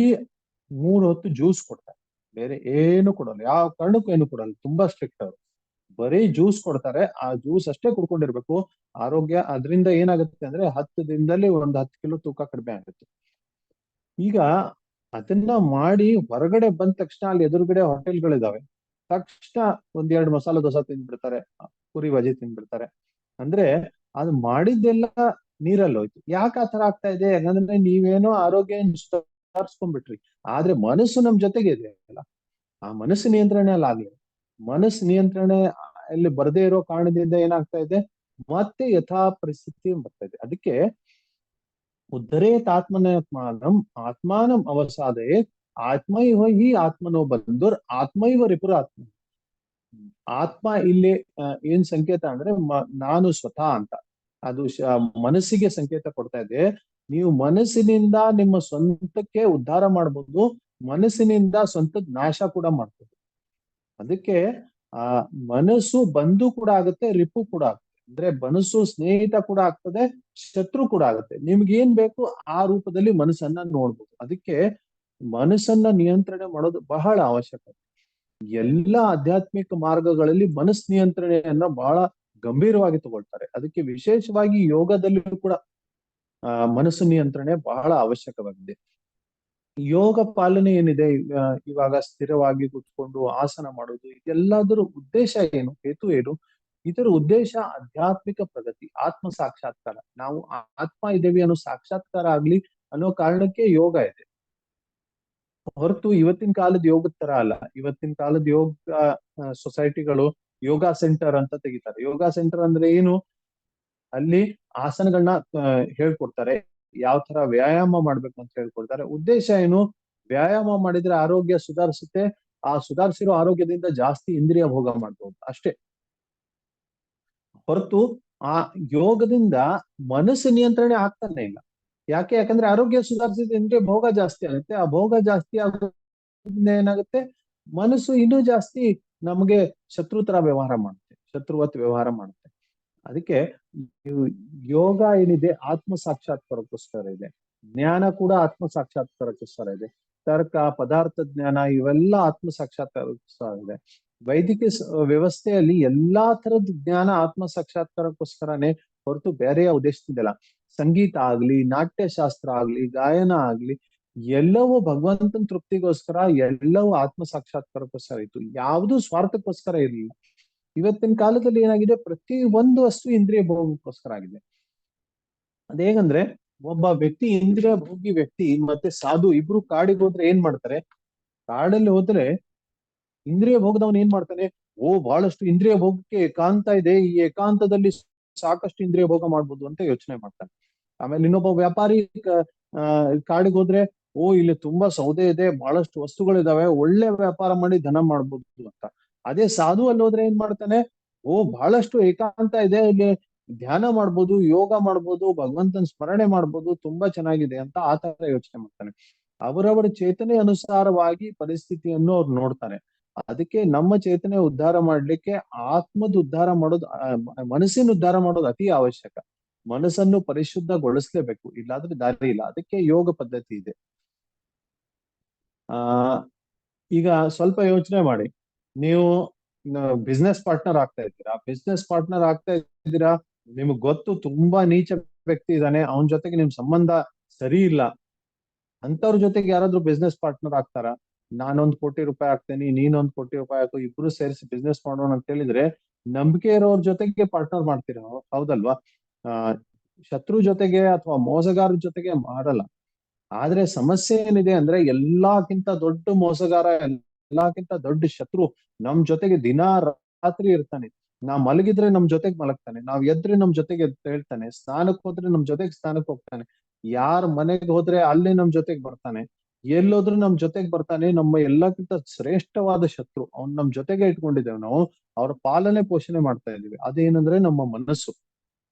S3: 3 ಹೊತ್ತು ಜ್ಯೂಸ್ ಕೊಡ್ತಾರೆ, ಬೇರೆ ಏನು ಕೊಡಲ್ಲ, ಯಾವ ಕಾರಣಕ್ಕೂ ಏನು ಕೊಡಲ್ಲ. ತುಂಬಾ ಸ್ಟ್ರಿಕ್ಟ್ ಅವರು. ಬರೀ ಜ್ಯೂಸ್ ಕೊಡ್ತಾರೆ, ಆ ಜ್ಯೂಸ್ ಅಷ್ಟೇ ಕುಡ್ಕೊಂಡಿರ್ಬೇಕು. ಆರೋಗ್ಯ ಅದರಿಂದ ಏನಾಗುತ್ತೆ ಅಂದ್ರೆ 10 ದಿನದಲ್ಲಿ 10 ಕಿಲೋ ತೂಕ ಕಡಿಮೆ ಆಗುತ್ತೆ. ಈಗ ಅದನ್ನ ಮಾಡಿ ಹೊರಗಡೆ ಬಂದ ತಕ್ಷಣ ಅಲ್ಲಿ ಎದುರುಗಡೆ ಹೋಟೆಲ್ಗಳಿದಾವೆ, ತಕ್ಷಣ 1-2 ಮಸಾಲೆ ದೋಸೆ ತಿಂದ್ಬಿಡ್ತಾರೆ, ಪುರಿ ಬಜಿ ತಿಂದ್ಬಿಡ್ತಾರೆ. ಅಂದ್ರೆ ಅದು ಮಾಡಿದ್ದೆಲ್ಲ ನೀರಲ್ಲಿ ಹೋಯ್ತು. ಯಾಕೆ ಆ ತರ ಆಗ್ತಾ ಇದೆ? ಯಾಕಂದ್ರೆ ನೀವೇನೋ ಆರೋಗ್ಯ ಸುಧಾರಿಸ್ಕೊಂಡ್ಬಿಟ್ರಿ, ಆದ್ರೆ ಮನಸ್ಸು ನಮ್ ಜೊತೆಗೆ ಇದೆ ಅಲ್ಲ. ಆ ಮನಸ್ಸು ನಿಯಂತ್ರಣ ಎಲ್ಲ ಆಗ್ಲಿ. ಮನಸ್ಸು ನಿಯಂತ್ರಣ ಅಲ್ಲಿ ಬರದೇ ಇರೋ ಕಾರಣದಿಂದ ಏನಾಗ್ತಾ ಇದೆ, ಮತ್ತೆ ಯಥಾ ಪರಿಸ್ಥಿತಿ ಬರ್ತಾ ಇದೆ. ಅದಕ್ಕೆ ಉದ್ಧರೇತ್ ಆತ್ಮನಾತ್ಮಾನಂ ಆತ್ಮಾನಂ ಅವಸಾದಯೇ ಆತ್ಮೈವ ಹಿ ಆತ್ಮನೋ ಬಂಧುರ್ ಆತ್ಮೈವ ರಿಪುರ ಆತ್ಮ. ಆತ್ಮ ಇಲ್ಲಿ ಏನ್ ಸಂಕೇತ ಅಂದ್ರೆ ನಾನು ಸ್ವತಃ ಅಂತ. ಅದು ಮನಸ್ಸಿಗೆ ಸಂಕೇತ ಕೊಡ್ತಾ ಇದೆ. ನೀವು ಮನಸ್ಸಿನಿಂದ ನಿಮ್ಮ ಸ್ವಂತಕ್ಕೆ ಉದ್ಧಾರ ಮಾಡ್ಬೋದು, ಮನಸ್ಸಿನಿಂದ ಸ್ವಂತದ ನಾಶ ಕೂಡ ಮಾಡ್ಬೋದು. ಅದಕ್ಕೆ ಮನಸ್ಸು ಬಂಧು ಕೂಡ ಆಗುತ್ತೆ, ರಿಪು ಕೂಡ ಆಗುತ್ತೆ. ಅಂದ್ರೆ ಮನಸ್ಸು ಸ್ನೇಹಿತ ಕೂಡ ಆಗ್ತದೆ, ಶತ್ರು ಕೂಡ ಆಗುತ್ತೆ. ನಿಮ್ಗೆ ಏನ್ ಬೇಕು ಆ ರೂಪದಲ್ಲಿ ಮನಸ್ಸನ್ನ ನೋಡ್ಬೋದು. ಅದಕ್ಕೆ ಮನಸ್ಸನ್ನ ನಿಯಂತ್ರಣೆ ಮಾಡೋದು ಬಹಳ ಅವಶ್ಯಕ. ಎಲ್ಲಾ ಆಧ್ಯಾತ್ಮಿಕ ಮಾರ್ಗಗಳಲ್ಲಿ ಮನಸ್ ನಿಯಂತ್ರಣೆಯನ್ನ ಬಹಳ ಗಂಭೀರವಾಗಿ ತಗೊಳ್ತಾರೆ. ಅದಕ್ಕೆ ವಿಶೇಷವಾಗಿ ಯೋಗದಲ್ಲಿಯೂ ಕೂಡ ಮನಸ್ಸು ನಿಯಂತ್ರಣೆ ಬಹಳ ಅವಶ್ಯಕವಾಗಿದೆ. ಯೋಗ ಪಾಲನೆ ಏನಿದೆ, ಇವಾಗ ಸ್ಥಿರವಾಗಿ ಕೂತ್ಕೊಂಡು ಆಸನ ಮಾಡೋದು, ಇದೆಲ್ಲದರ ಉದ್ದೇಶ ಏನು, ಹೇತು ಏನು? ಇದರ ಉದ್ದೇಶ ಆಧ್ಯಾತ್ಮಿಕ ಪ್ರಗತಿ, ಆತ್ಮ ಸಾಕ್ಷಾತ್ಕಾರ. ನಾವು ಆತ್ಮ ಇದ್ದೇವೆ ಅನ್ನೋ ಸಾಕ್ಷಾತ್ಕಾರ ಆಗ್ಲಿ ಅನ್ನೋ ಕಾರಣಕ್ಕೆ ಯೋಗ ಇದೆ, ಹೊರತು ಇವತ್ತಿನ ಕಾಲದ ಯೋಗದ ತರ ಅಲ್ಲ. ಇವತ್ತಿನ ಕಾಲದ ಯೋಗ ಸೊಸೈಟಿಗಳು ಯೋಗ ಸೆಂಟರ್ ಅಂತ ತೆಗಿತಾರೆ. ಯೋಗ ಸೆಂಟರ್ ಅಂದ್ರೆ ಏನು? ಅಲ್ಲಿ ಆಸನಗಳನ್ನ ಹೇಳ್ಕೊಡ್ತಾರೆ, ಯಾವ ತರ ವ್ಯಾಯಾಮ ಮಾಡ್ಬೇಕು ಅಂತ ಹೇಳ್ಕೊಡ್ತಾರೆ. ಉದ್ದೇಶ ಏನು? ವ್ಯಾಯಾಮ ಮಾಡಿದ್ರೆ ಆರೋಗ್ಯ ಸುಧಾರಿಸುತ್ತೆ, ಆ ಸುಧಾರಿಸಿರೋ ಆರೋಗ್ಯದಿಂದ ಜಾಸ್ತಿ ಇಂದ್ರಿಯ ಭೋಗ ಮಾಡ್ಬೋದು ಅಷ್ಟೇ, ಹೊರತು ಆ ಯೋಗದಿಂದ ಮನಸ್ಸು ನಿಯಂತ್ರಣೆ ಆಗ್ತಾನೆ ಇಲ್ಲ. ಯಾಕಂದ್ರೆ ಆರೋಗ್ಯ ಸುಧಾರಿಸಿದ ಇಂದ್ರಿಯ ಭೋಗ ಜಾಸ್ತಿ ಆಗುತ್ತೆ. ಆ ಭೋಗ ಜಾಸ್ತಿ ಆಗೋದ್ರಿಂದ ಏನಾಗುತ್ತೆ, ಮನಸ್ಸು ಇನ್ನೂ ಜಾಸ್ತಿ ನಮಗೆ ಶತ್ರು ತರ ವ್ಯವಹಾರ ಮಾಡುತ್ತೆ, ಶತ್ರುವತ್ ವ್ಯವಹಾರ ಮಾಡುತ್ತೆ. ಅದಕ್ಕೆ ಯೋಗ ಏನಿದೆ ಆತ್ಮ ಸಾಕ್ಷಾತ್ಕಾರಕ್ಕೋಸ್ಕರ ಇದೆ, ಜ್ಞಾನ ಕೂಡ ಆತ್ಮ ಸಾಕ್ಷಾತ್ಕಾರಕ್ಕೋಸ್ಕರ ಇದೆ. ತರ್ಕ, ಪದಾರ್ಥ ಜ್ಞಾನ ಇವೆಲ್ಲ ಆತ್ಮ ಸಾಕ್ಷಾತ್ಕಾರಕ್ಕೋಸ್ಕರ ಇದೆ. ವೈದಿಕ ವ್ಯವಸ್ಥೆಯಲ್ಲಿ ಎಲ್ಲಾ ತರದ ಜ್ಞಾನ ಆತ್ಮ ಸಾಕ್ಷಾತ್ಕಾರಕ್ಕೋಸ್ಕರನೇ, ಹೊರತು ಬೇರೆಯ ಉದ್ದೇಶದಿಂದಲ್ಲ. ಸಂಗೀತ ಆಗ್ಲಿ, ನಾಟ್ಯಶಾಸ್ತ್ರ ಆಗ್ಲಿ, ಗಾಯನ ಆಗ್ಲಿ, ಎಲ್ಲವೂ ಭಗವಂತನ ತೃಪ್ತಿಗೋಸ್ಕರ, ಎಲ್ಲವೂ ಆತ್ಮ ಸಾಕ್ಷಾತ್ಕಾರಕ್ಕೋಸ್ಕರ ಇತ್ತು. ಯಾವುದೂ ಸ್ವಾರ್ಥಕ್ಕೋಸ್ಕರ ಇರಲಿಲ್ಲ. ಇವತ್ತಿನ ಕಾಲದಲ್ಲಿ ಏನಾಗಿದೆ, ಪ್ರತಿ ಒಂದು ವಸ್ತು ಇಂದ್ರಿಯ ಭೋಗಕ್ಕೋಸ್ಕರ ಆಗಿದೆ. ಅದೇಗಂದ್ರೆ ಒಬ್ಬ ವ್ಯಕ್ತಿ, ಇಂದ್ರಿಯ ಭೋಗಿ ವ್ಯಕ್ತಿ ಮತ್ತೆ ಸಾಧು ಇಬ್ರು ಕಾಡಿಗೆ ಹೋದ್ರೆ ಏನ್ ಮಾಡ್ತಾರೆ? ಕಾಡಲ್ಲಿ ಹೋದ್ರೆ ಇಂದ್ರಿಯ ಭೋಗದವನ್ ಏನ್ ಮಾಡ್ತಾನೆ? ಬಹಳಷ್ಟು ಇಂದ್ರಿಯ ಭೋಗಕ್ಕೆ ಏಕಾಂತ ಇದೆ, ಈ ಏಕಾಂತದಲ್ಲಿ ಸಾಕಷ್ಟು ಇಂದ್ರಿಯ ಭೋಗ ಮಾಡ್ಬೋದು ಅಂತ ಯೋಚನೆ ಮಾಡ್ತಾನೆ. ಆಮೇಲೆ ಇನ್ನೊಬ್ಬ ವ್ಯಾಪಾರಿ ಕಾಡಿಗೆ ಹೋದ್ರೆ ಇಲ್ಲಿ ತುಂಬಾ ಸೌದೆ ಇದೆ, ಬಹಳಷ್ಟು ವಸ್ತುಗಳಿದಾವೆ, ಒಳ್ಳೆ ವ್ಯಾಪಾರ ಮಾಡಿ ಧನ ಮಾಡ್ಬೋದು ಅಂತ. ಅದೇ ಸಾಧು ಅಲ್ಲಿ ಹೋದ್ರೆ ಏನ್ ಮಾಡ್ತಾನೆ? ಬಹಳಷ್ಟು ಏಕಾಂತ ಇದೆ, ಇಲ್ಲಿ ಧ್ಯಾನ ಮಾಡ್ಬೋದು, ಯೋಗ ಮಾಡ್ಬೋದು, ಭಗವಂತನ ಸ್ಮರಣೆ ಮಾಡ್ಬೋದು, ತುಂಬಾ ಚೆನ್ನಾಗಿದೆ ಅಂತ ಆ ತರ ಯೋಚನೆ ಮಾಡ್ತಾನೆ. ಅವರವರ ಚೇತನೆ ಅನುಸಾರವಾಗಿ ಪರಿಸ್ಥಿತಿಯನ್ನು ಅವ್ರು ನೋಡ್ತಾರೆ. ಅದಕ್ಕೆ ನಮ್ಮ ಚೇತನೆ ಉದ್ಧಾರ ಮಾಡ್ಲಿಕ್ಕೆ ಆತ್ಮದ ಉದ್ಧಾರ ಮಾಡೋದು, ಮನಸ್ಸಿನ ಉದ್ಧಾರ ಮಾಡೋದು ಅತಿ ಅವಶ್ಯಕ. ಮನಸ್ಸನ್ನು ಪರಿಶುದ್ಧಗೊಳಿಸ್ಲೇಬೇಕು, ಇಲ್ಲಾಂದ್ರೆ ದಾರಿ ಇಲ್ಲ. ಅದಕ್ಕೆ ಯೋಗ ಪದ್ಧತಿ ಇದೆ. ಆ ಈಗ ಸ್ವಲ್ಪ ಯೋಚನೆ ಮಾಡಿ, ನೀವು ಬಿಸ್ನೆಸ್ ಪಾರ್ಟ್ನರ್ ಆಗ್ತಾ ಇದ್ದೀರಾ. ಬಿಸ್ನೆಸ್ ಪಾರ್ಟ್ನರ್ ಆಗ್ತಾ ಇದ್ದೀರಾ, ನಿಮ್ಗೆ ಗೊತ್ತು ತುಂಬಾ ನೀಚ ವ್ಯಕ್ತಿ ಇದ್ದಾನೆ, ಅವನ ಜೊತೆಗೆ ನಿಮ್ ಸಂಬಂಧ ಸರಿ ಇಲ್ಲ. ಅಂತವ್ರ ಜೊತೆಗೆ ಯಾರಾದ್ರೂ ಬಿಸ್ನೆಸ್ ಪಾರ್ಟ್ನರ್ ಆಗ್ತಾರ? ನಾನೊಂದ್ ಕೋಟಿ ರೂಪಾಯಿ ಹಾಕ್ತೇನೆ, ನೀನೊಂದ್ ಕೋಟಿ ರೂಪಾಯಿ ಹಾಕು, ಇಬ್ರು ಸೇರಿಸಿ ಬಿಸ್ನೆಸ್ ಮಾಡೋಣ ಅಂತ ಹೇಳಿದ್ರೆ ನಂಬಿಕೆ ಇರೋರ್ ಜೊತೆಗೆ ಪಾರ್ಟ್ನರ್ ಮಾಡ್ತೀರ, ಹೌದಲ್ವಾ? ಆ ಶತ್ರು ಜೊತೆಗೆ ಅಥವಾ ಮೋಸಗಾರರ ಜೊತೆಗೆ ಮಾಡಲ್ಲ. ಆದ್ರೆ ಸಮಸ್ಯೆ ಏನಿದೆ ಅಂದ್ರೆ ಎಲ್ಲಾಕ್ಕಿಂತ ದೊಡ್ಡ ಮೋಸಗಾರ, ಎಲ್ಲಾಕ್ಕಿಂತ ದೊಡ್ಡ ಶತ್ರು ನಮ್ ಜೊತೆಗೆ ದಿನಾ ರಾತ್ರಿ ಇರ್ತಾನೆ. ನಾವ್ ಮಲಗಿದ್ರೆ ನಮ್ ಜೊತೆಗ್ ಮಲಗ್ತಾನೆ, ನಾವ್ ಎದ್ರೆ ನಮ್ ಜೊತೆಗೆ ಹೇಳ್ತಾನೆ, ಸ್ನಾನಕ್ ಹೋದ್ರೆ ನಮ್ ಜೊತೆಗ್ ಸ್ನಾನಕ್ ಹೋಗ್ತಾನೆ, ಯಾರ್ ಮನೆಗ್ ಹೋದ್ರೆ ಅಲ್ಲಿ ನಮ್ ಜೊತೆಗ್ ಬರ್ತಾನೆ, ಎಲ್ಲೋದ್ರೂ ನಮ್ ಜೊತೆಗ್ ಬರ್ತಾನೆ. ನಮ್ಮ ಎಲ್ಲಕ್ಕಿಂತ ಶ್ರೇಷ್ಠವಾದ ಶತ್ರು ಅವ್ನ್ ನಮ್ ಜೊತೆಗೆ ಇಟ್ಕೊಂಡಿದ್ದೇವೆ ನಾವು, ಅವ್ರ ಪಾಲನೆ ಪೋಷಣೆ ಮಾಡ್ತಾ ಇದೀವಿ. ಅದೇನಂದ್ರೆ ನಮ್ಮ ಮನಸ್ಸು.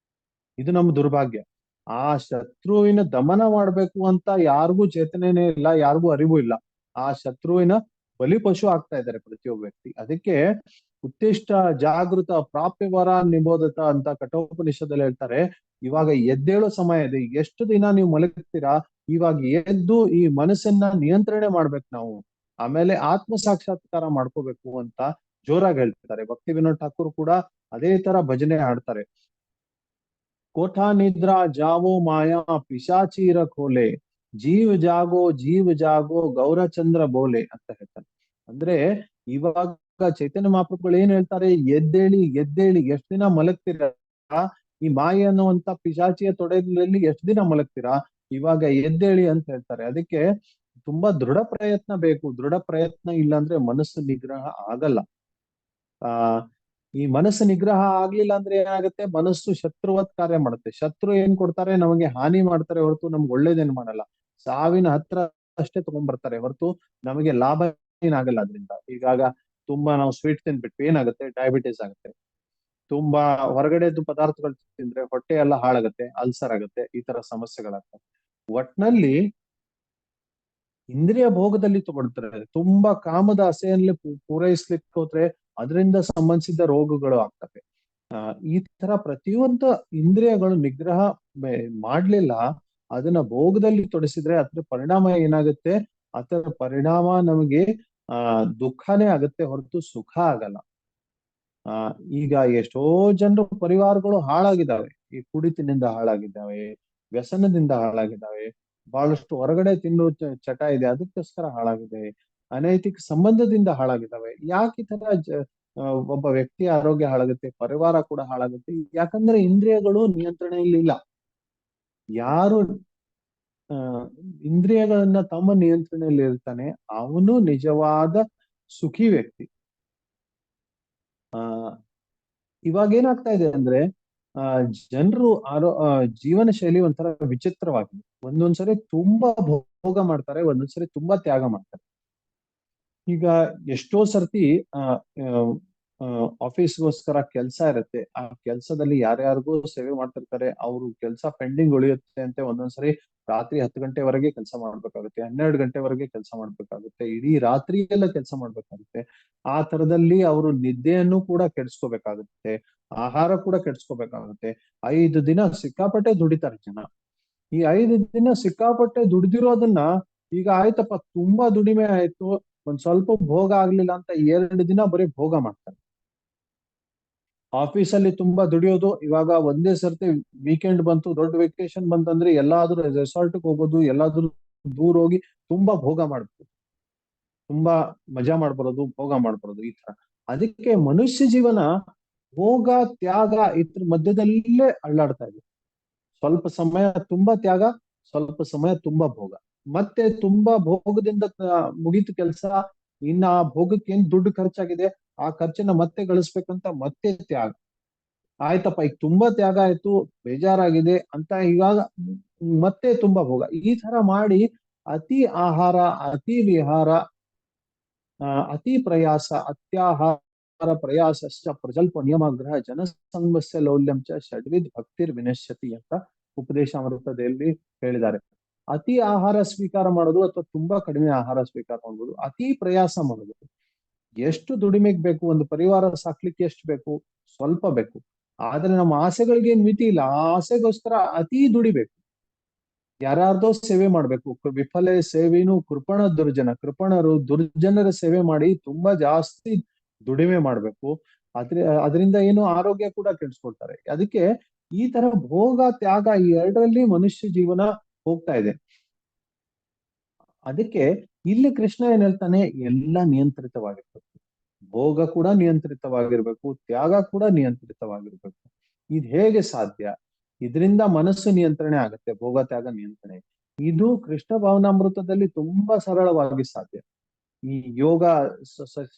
S3: ಇದು ನಮ್ಮ ದುರ್ಭಾಗ್ಯ. ಆ ಶತ್ರುವಿನ ದಮನ ಮಾಡ್ಬೇಕು ಅಂತ ಯಾರಿಗೂ ಚೇತನೆನೇ ಇಲ್ಲ, ಯಾರಿಗೂ ಅರಿವು ಇಲ್ಲ. ಆ ಶತ್ರುವಿನ ಬಲಿಪಶು ಆಗ್ತಾ ಇದ್ದಾರೆ ಪ್ರತಿಯೊಬ್ಬ ವ್ಯಕ್ತಿ. ಅದಕ್ಕೆ ಉತ್ತಿಷ್ಟ ಜಾಗೃತ ಪ್ರಾಪ್ಯವರ ನಿಬೋಧತ ಅಂತ ಕಠೋಪನಿಷದಲ್ಲಿ ಹೇಳ್ತಾರೆ. ಇವಾಗ ಎದ್ದೇಳೋ ಸಮಯ ಇದೆ, ಎಷ್ಟು ದಿನ ನೀವು ಮಲಗ್ತೀರಾ, ಇವಾಗ ಎದ್ದು ಈ ಮನಸ್ಸನ್ನ ನಿಯಂತ್ರಣೆ ಮಾಡ್ಬೇಕು ನಾವು, ಆಮೇಲೆ ಆತ್ಮ ಸಾಕ್ಷಾತ್ಕಾರ ಮಾಡ್ಕೋಬೇಕು ಅಂತ ಜೋರಾಗಿ ಹೇಳ್ತಾರೆ. ಭಕ್ತಿ ವಿನೋದ್ ಠಾಕೂರ್ ಕೂಡ ಅದೇ ತರ ಭಜನೆ ಹಾಡ್ತಾರೆ. कोठा निद्रा जावो माया पिशाचीर खोले, ಜೀವ ಜಾಗೋ ಗೌರಚಂದ್ರ ಬೋಲೆ ಅಂತ ಹೇಳ್ತಾರೆ. ಅಂದ್ರೆ ಇವಾಗ ಚೈತನ್ಯ ಮಹಾಪ್ರಭುಗಳು ಏನ್ ಹೇಳ್ತಾರೆ, ಎದ್ದೇಳಿ ಎದ್ದೇಳಿ, ಎಷ್ಟ್ ದಿನ ಮಲಗ್ತೀರಾ, ಈ ಮಾಯೆ ಅನ್ನುವಂತ ಪಿಶಾಚಿಯ ತೊಡೆಯಲ್ಲಿ ಎಷ್ಟ್ ದಿನ ಮಲಗ್ತೀರಾ, ಇವಾಗ ಎದ್ದೇಳಿ ಅಂತ ಹೇಳ್ತಾರೆ. ಅದಕ್ಕೆ ತುಂಬಾ ದೃಢ ಪ್ರಯತ್ನ ಬೇಕು. ದೃಢ ಪ್ರಯತ್ನ ಇಲ್ಲಾಂದ್ರೆ ಮನಸ್ಸು ನಿಗ್ರಹ ಆಗಲ್ಲ. ಆ ಈ ಮನಸ್ಸು ನಿಗ್ರಹ ಆಗ್ಲಿಲ್ಲ ಅಂದ್ರೆ ಏನಾಗುತ್ತೆ, ಮನಸ್ಸು ಶತ್ರುವತ್ ಕಾರ್ಯ ಮಾಡುತ್ತೆ. ಶತ್ರು ಏನ್ ಕೊಡ್ತಾರೆ, ನಮಗೆ ಹಾನಿ ಮಾಡ್ತಾರೆ ಹೊರತು ನಮ್ಗೆ ಒಳ್ಳೇದೇನ್ ಮಾಡಲ್ಲ. ಸಾವಿನ ಹತ್ರ ಅಷ್ಟೇ ತಗೊಂಡ್ಬರ್ತಾರೆ ಹೊರತು ನಮಗೆ ಲಾಭ ಏನಾಗಲ್ಲ ಅದ್ರಿಂದ. ಈಗಾಗ ತುಂಬಾ ನಾವು ಸ್ವೀಟ್ ತಿಂದ್ಬಿಟ್ವಿ, ಏನಾಗುತ್ತೆ, ಡಯಾಬಿಟಿಸ್ ಆಗುತ್ತೆ. ತುಂಬಾ ಹೊರಗಡೆದು ಪದಾರ್ಥಗಳು ತಿಂದ್ರೆ ಹೊಟ್ಟೆ ಎಲ್ಲ ಹಾಳಾಗುತ್ತೆ, ಅಲ್ಸರ್ ಆಗುತ್ತೆ, ಈ ತರ ಸಮಸ್ಯೆಗಳಾಗ್ತವೆ. ಒಟ್ನಲ್ಲಿ ಇಂದ್ರಿಯ ಭೋಗದಲ್ಲಿ ತಗೊಳ್ತಾರೆ, ತುಂಬಾ ಕಾಮದ ಆಸೆಯಲ್ಲಿ ಪೂರೈಸ್ಲಿಕ್ಕೆ ಹೋದ್ರೆ ಅದರಿಂದ ಸಂಬಂಧಿಸಿದ ರೋಗಗಳು ಆಗ್ತವೆ. ಈ ತರ ಪ್ರತಿಯೊಂದು ಇಂದ್ರಿಯಗಳು ನಿಗ್ರಹ ಮಾಡ್ಲಿಲ್ಲ, ಅದನ್ನ ಭೋಗದಲ್ಲಿ ತೊಡಸಿದ್ರೆ ಅದ್ರ ಪರಿಣಾಮ ಏನಾಗುತ್ತೆ, ಅದರ ಪರಿಣಾಮ ನಮಗೆ ದುಃಖನೇ ಆಗುತ್ತೆ ಹೊರತು ಸುಖ ಆಗಲ್ಲ. ಈಗ ಎಷ್ಟೋ ಜನರು ಪರಿವಾರಗಳು ಹಾಳಾಗಿದ್ದಾವೆ, ಈ ಕುಡಿತದಿಂದ ಹಾಳಾಗಿದ್ದಾವೆ, ವ್ಯಸನದಿಂದ ಹಾಳಾಗಿದ್ದಾವೆ, ಬಹಳಷ್ಟು ಹೊರಗಡೆ ತಿನ್ನು ಚಟ ಇದೆ ಅದಕ್ಕೋಸ್ಕರ ಹಾಳಾಗಿದೆ, ಅನೈತಿಕ ಸಂಬಂಧದಿಂದ ಹಾಳಾಗಿದ್ದಾವೆ. ಯಾಕೆ ಈ ತರ ಒಬ್ಬ ವ್ಯಕ್ತಿಯ ಆರೋಗ್ಯ ಹಾಳಾಗುತ್ತೆ, ಪರಿವಾರ ಕೂಡ ಹಾಳಾಗುತ್ತೆ? ಯಾಕಂದ್ರೆ ಇಂದ್ರಿಯಗಳು ನಿಯಂತ್ರಣೆಯಲ್ಲಿಲ್ಲ. ಯಾರು ಇಂದ್ರಿಯಗಳನ್ನ ತಮ್ಮ ನಿಯಂತ್ರಣೆಯಲ್ಲಿ ಇರ್ತಾನೆ ಅವನು ನಿಜವಾದ ಸುಖಿ ವ್ಯಕ್ತಿ. ಇವಾಗ ಏನಾಗ್ತಾ ಇದೆ ಅಂದ್ರೆ ಜನರು ಜೀವನ ಶೈಲಿ ಒಂಥರ ವಿಚಿತ್ರವಾಗಿದೆ. ಒಂದೊಂದ್ಸರಿ ತುಂಬಾ ಭೋಗ ಮಾಡ್ತಾರೆ, ಒಂದೊಂದ್ಸರಿ ತುಂಬಾ ತ್ಯಾಗ ಮಾಡ್ತಾರೆ. ಈಗ ಎಷ್ಟೋ ಸರ್ತಿ ಆಫೀಸ್ಗೋಸ್ಕರ ಕೆಲಸ ಇರುತ್ತೆ, ಆ ಕೆಲಸದಲ್ಲಿ ಯಾರ್ಯಾರಿಗೂ ಸೇವೆ ಮಾಡ್ತಿರ್ತಾರೆ, ಅವ್ರು ಕೆಲಸ ಪೆಂಡಿಂಗ್ ಉಳಿಯುತ್ತೆ ಅಂತ ಒಂದೊಂದ್ಸರಿ ರಾತ್ರಿ 10 ಗಂಟೆವರೆಗೆ ಕೆಲಸ ಮಾಡ್ಬೇಕಾಗುತ್ತೆ, 12 ಗಂಟೆವರೆಗೆ ಕೆಲಸ ಮಾಡ್ಬೇಕಾಗುತ್ತೆ, ಇಡೀ ರಾತ್ರಿ ಎಲ್ಲ ಕೆಲಸ ಮಾಡ್ಬೇಕಾಗುತ್ತೆ. ಆ ತರದಲ್ಲಿ ಅವರು ನಿದ್ದೆಯನ್ನು ಕೂಡ ಕೆಡಿಸ್ಕೋಬೇಕಾಗುತ್ತೆ, ಆಹಾರ ಕೂಡ ಕೆಡಿಸ್ಕೋಬೇಕಾಗುತ್ತೆ. 5 ದಿನ ಸಿಕ್ಕಾಪಟ್ಟೆ ದುಡಿತಾರೆ ಜನ. ಈ 5 ದಿನ ಸಿಕ್ಕಾಪಟ್ಟೆ ದುಡ್ದಿರೋದನ್ನ ಈಗ ಆಯ್ತಪ್ಪ ತುಂಬಾ ದುಡಿಮೆ ಆಯ್ತು, ಒಂದ್ ಸ್ವಲ್ಪ ಭೋಗ ಆಗ್ಲಿಲ್ಲ ಅಂತ 2 ದಿನ ಬರೀ ಭೋಗ ಮಾಡ್ತಾರೆ. ಆಫೀಸಲ್ಲಿ ತುಂಬಾ ದುಡಿಯೋದು, ಇವಾಗ ಒಂದೇ ಸರ್ತಿ ವೀಕೆಂಡ್ ಬಂತು, ದೊಡ್ಡ ವೆಕೇಶನ್ ಬಂತಂದ್ರೆ ಎಲ್ಲಾದ್ರೂ ರೆಸಾರ್ಟ್ಗೆ ಹೋಗೋದು, ಎಲ್ಲಾದ್ರೂ ದೂರ ಹೋಗಿ ತುಂಬಾ ಭೋಗ ಮಾಡ್ಬೋದು, ತುಂಬಾ ಮಜಾ ಮಾಡ್ಬರೋದು, ಭೋಗ ಮಾಡ್ಬರೋದು, ಈ ತರ. ಅದಕ್ಕೆ ಮನುಷ್ಯ ಜೀವನ ಭೋಗ ತ್ಯಾಗ ಇದ್ರ ಮಧ್ಯದಲ್ಲೇ ಅಳ್ಳಾಡ್ತಾ ಇದೆ. ಸ್ವಲ್ಪ ಸಮಯ ತುಂಬಾ ತ್ಯಾಗ, ಸ್ವಲ್ಪ ಸಮಯ ತುಂಬಾ ಭೋಗ, ಮತ್ತೆ ತುಂಬಾ ಭೋಗದಿಂದ ಮುಗೀತು ಕೆಲಸ, ಇನ್ನ ಆ ಭೋಗಕ್ಕೆ ಏನ್ ದುಡ್ಡು ಖರ್ಚಾಗಿದೆ ಆ ಖರ್ಚನ್ನ ಮತ್ತೆ ಗಳಿಸ್ಬೇಕಂತ ಮತ್ತೆ ತ್ಯಾಗ. ಆಯ್ತಪ್ಪ ಈಗ ತುಂಬಾ ತ್ಯಾಗ ಆಯ್ತು, ಬೇಜಾರಾಗಿದೆ ಅಂತ ಇವಾಗ ಮತ್ತೆ ತುಂಬಾ ಭೋಗ. ಈ ತರ ಮಾಡಿ ಅತಿ ಆಹಾರ, ಅತಿ ವಿಹಾರ, ಅತಿ ಪ್ರಯಾಸ, ಅತ್ಯಾಹಾರ ಪ್ರಯಾಸಶ್ಚ ಪ್ರಜಲ್ಪ ನಿಯಮಾಗ್ರಹ ಜನಸಂಗಸ್ಯ ಲೌಲ್ಯಂ ಚ ಷಡ್ವಿದ್ ಭಕ್ತಿರ್ ವಿನಶ್ಯತಿ ಅಂತ ಉಪದೇಶ ಅಮೃತದಲ್ಲಿ ಹೇಳಿದ್ದಾರೆ. ಅತಿ ಆಹಾರ ಸ್ವೀಕಾರ ಮಾಡೋದು ಅಥವಾ ತುಂಬಾ ಕಡಿಮೆ ಆಹಾರ ಸ್ವೀಕಾರ ಮಾಡೋದು, ಅತಿ ಪ್ರಯಾಸ ಮಾಡೋದು. ಎಷ್ಟು ದುಡಿಮೆಗೆ ಬೇಕು, ಒಂದು ಪರಿವಾರ ಸಾಕ್ಲಿಕ್ಕೆ ಎಷ್ಟು ಬೇಕು? ಸ್ವಲ್ಪ ಬೇಕು. ಆದ್ರೆ ನಮ್ಮ ಆಸೆಗಳಿಗೆ ಮಿತಿ ಇಲ್ಲ. ಆ ಆಸೆಗೋಸ್ಕರ ಅತಿ ದುಡಿಬೇಕು. ಯಾರ್ಯಾರ್ದೋ ಸೇವೆ ಮಾಡ್ಬೇಕು. ವಿಫಲೆ ಸೇವೆನು ಕೃಪಣ ದುರ್ಜನ, ಕೃಪಣರು ದುರ್ಜನರ ಸೇವೆ ಮಾಡಿ ತುಂಬಾ ಜಾಸ್ತಿ ದುಡಿಮೆ ಮಾಡ್ಬೇಕು. ಅದರಿಂದ ಏನು ಆರೋಗ್ಯ ಕೂಡ ಕೆಡಿಸ್ಕೊಳ್ತಾರೆ. ಅದಕ್ಕೆ ಈ ತರ ಭೋಗ ತ್ಯಾಗ ಈ ಎರಡರಲ್ಲಿ ಮನುಷ್ಯ ಜೀವನ ಹೋಗ್ತಾ ಇದೆ. ಅದಕ್ಕೆ ಇಲ್ಲಿ ಕೃಷ್ಣ ಏನ್ ಹೇಳ್ತಾನೆ, ಎಲ್ಲ ನಿಯಂತ್ರಿತವಾಗಿರ್ಬೇಕು. ಭೋಗ ಕೂಡ ನಿಯಂತ್ರಿತವಾಗಿರ್ಬೇಕು, ತ್ಯಾಗ ಕೂಡ ನಿಯಂತ್ರಿತವಾಗಿರ್ಬೇಕು. ಇದು ಹೇಗೆ ಸಾಧ್ಯ? ಇದರಿಂದ ಮನಸ್ಸು ನಿಯಂತ್ರಣೆ ಆಗುತ್ತೆ, ಭೋಗ ತ್ಯಾಗ ನಿಯಂತ್ರಣೆ. ಇದು ಕೃಷ್ಣ ಭಾವನಾಮೃತದಲ್ಲಿ ತುಂಬಾ ಸರಳವಾಗಿ ಸಾಧ್ಯ. ಈ ಯೋಗ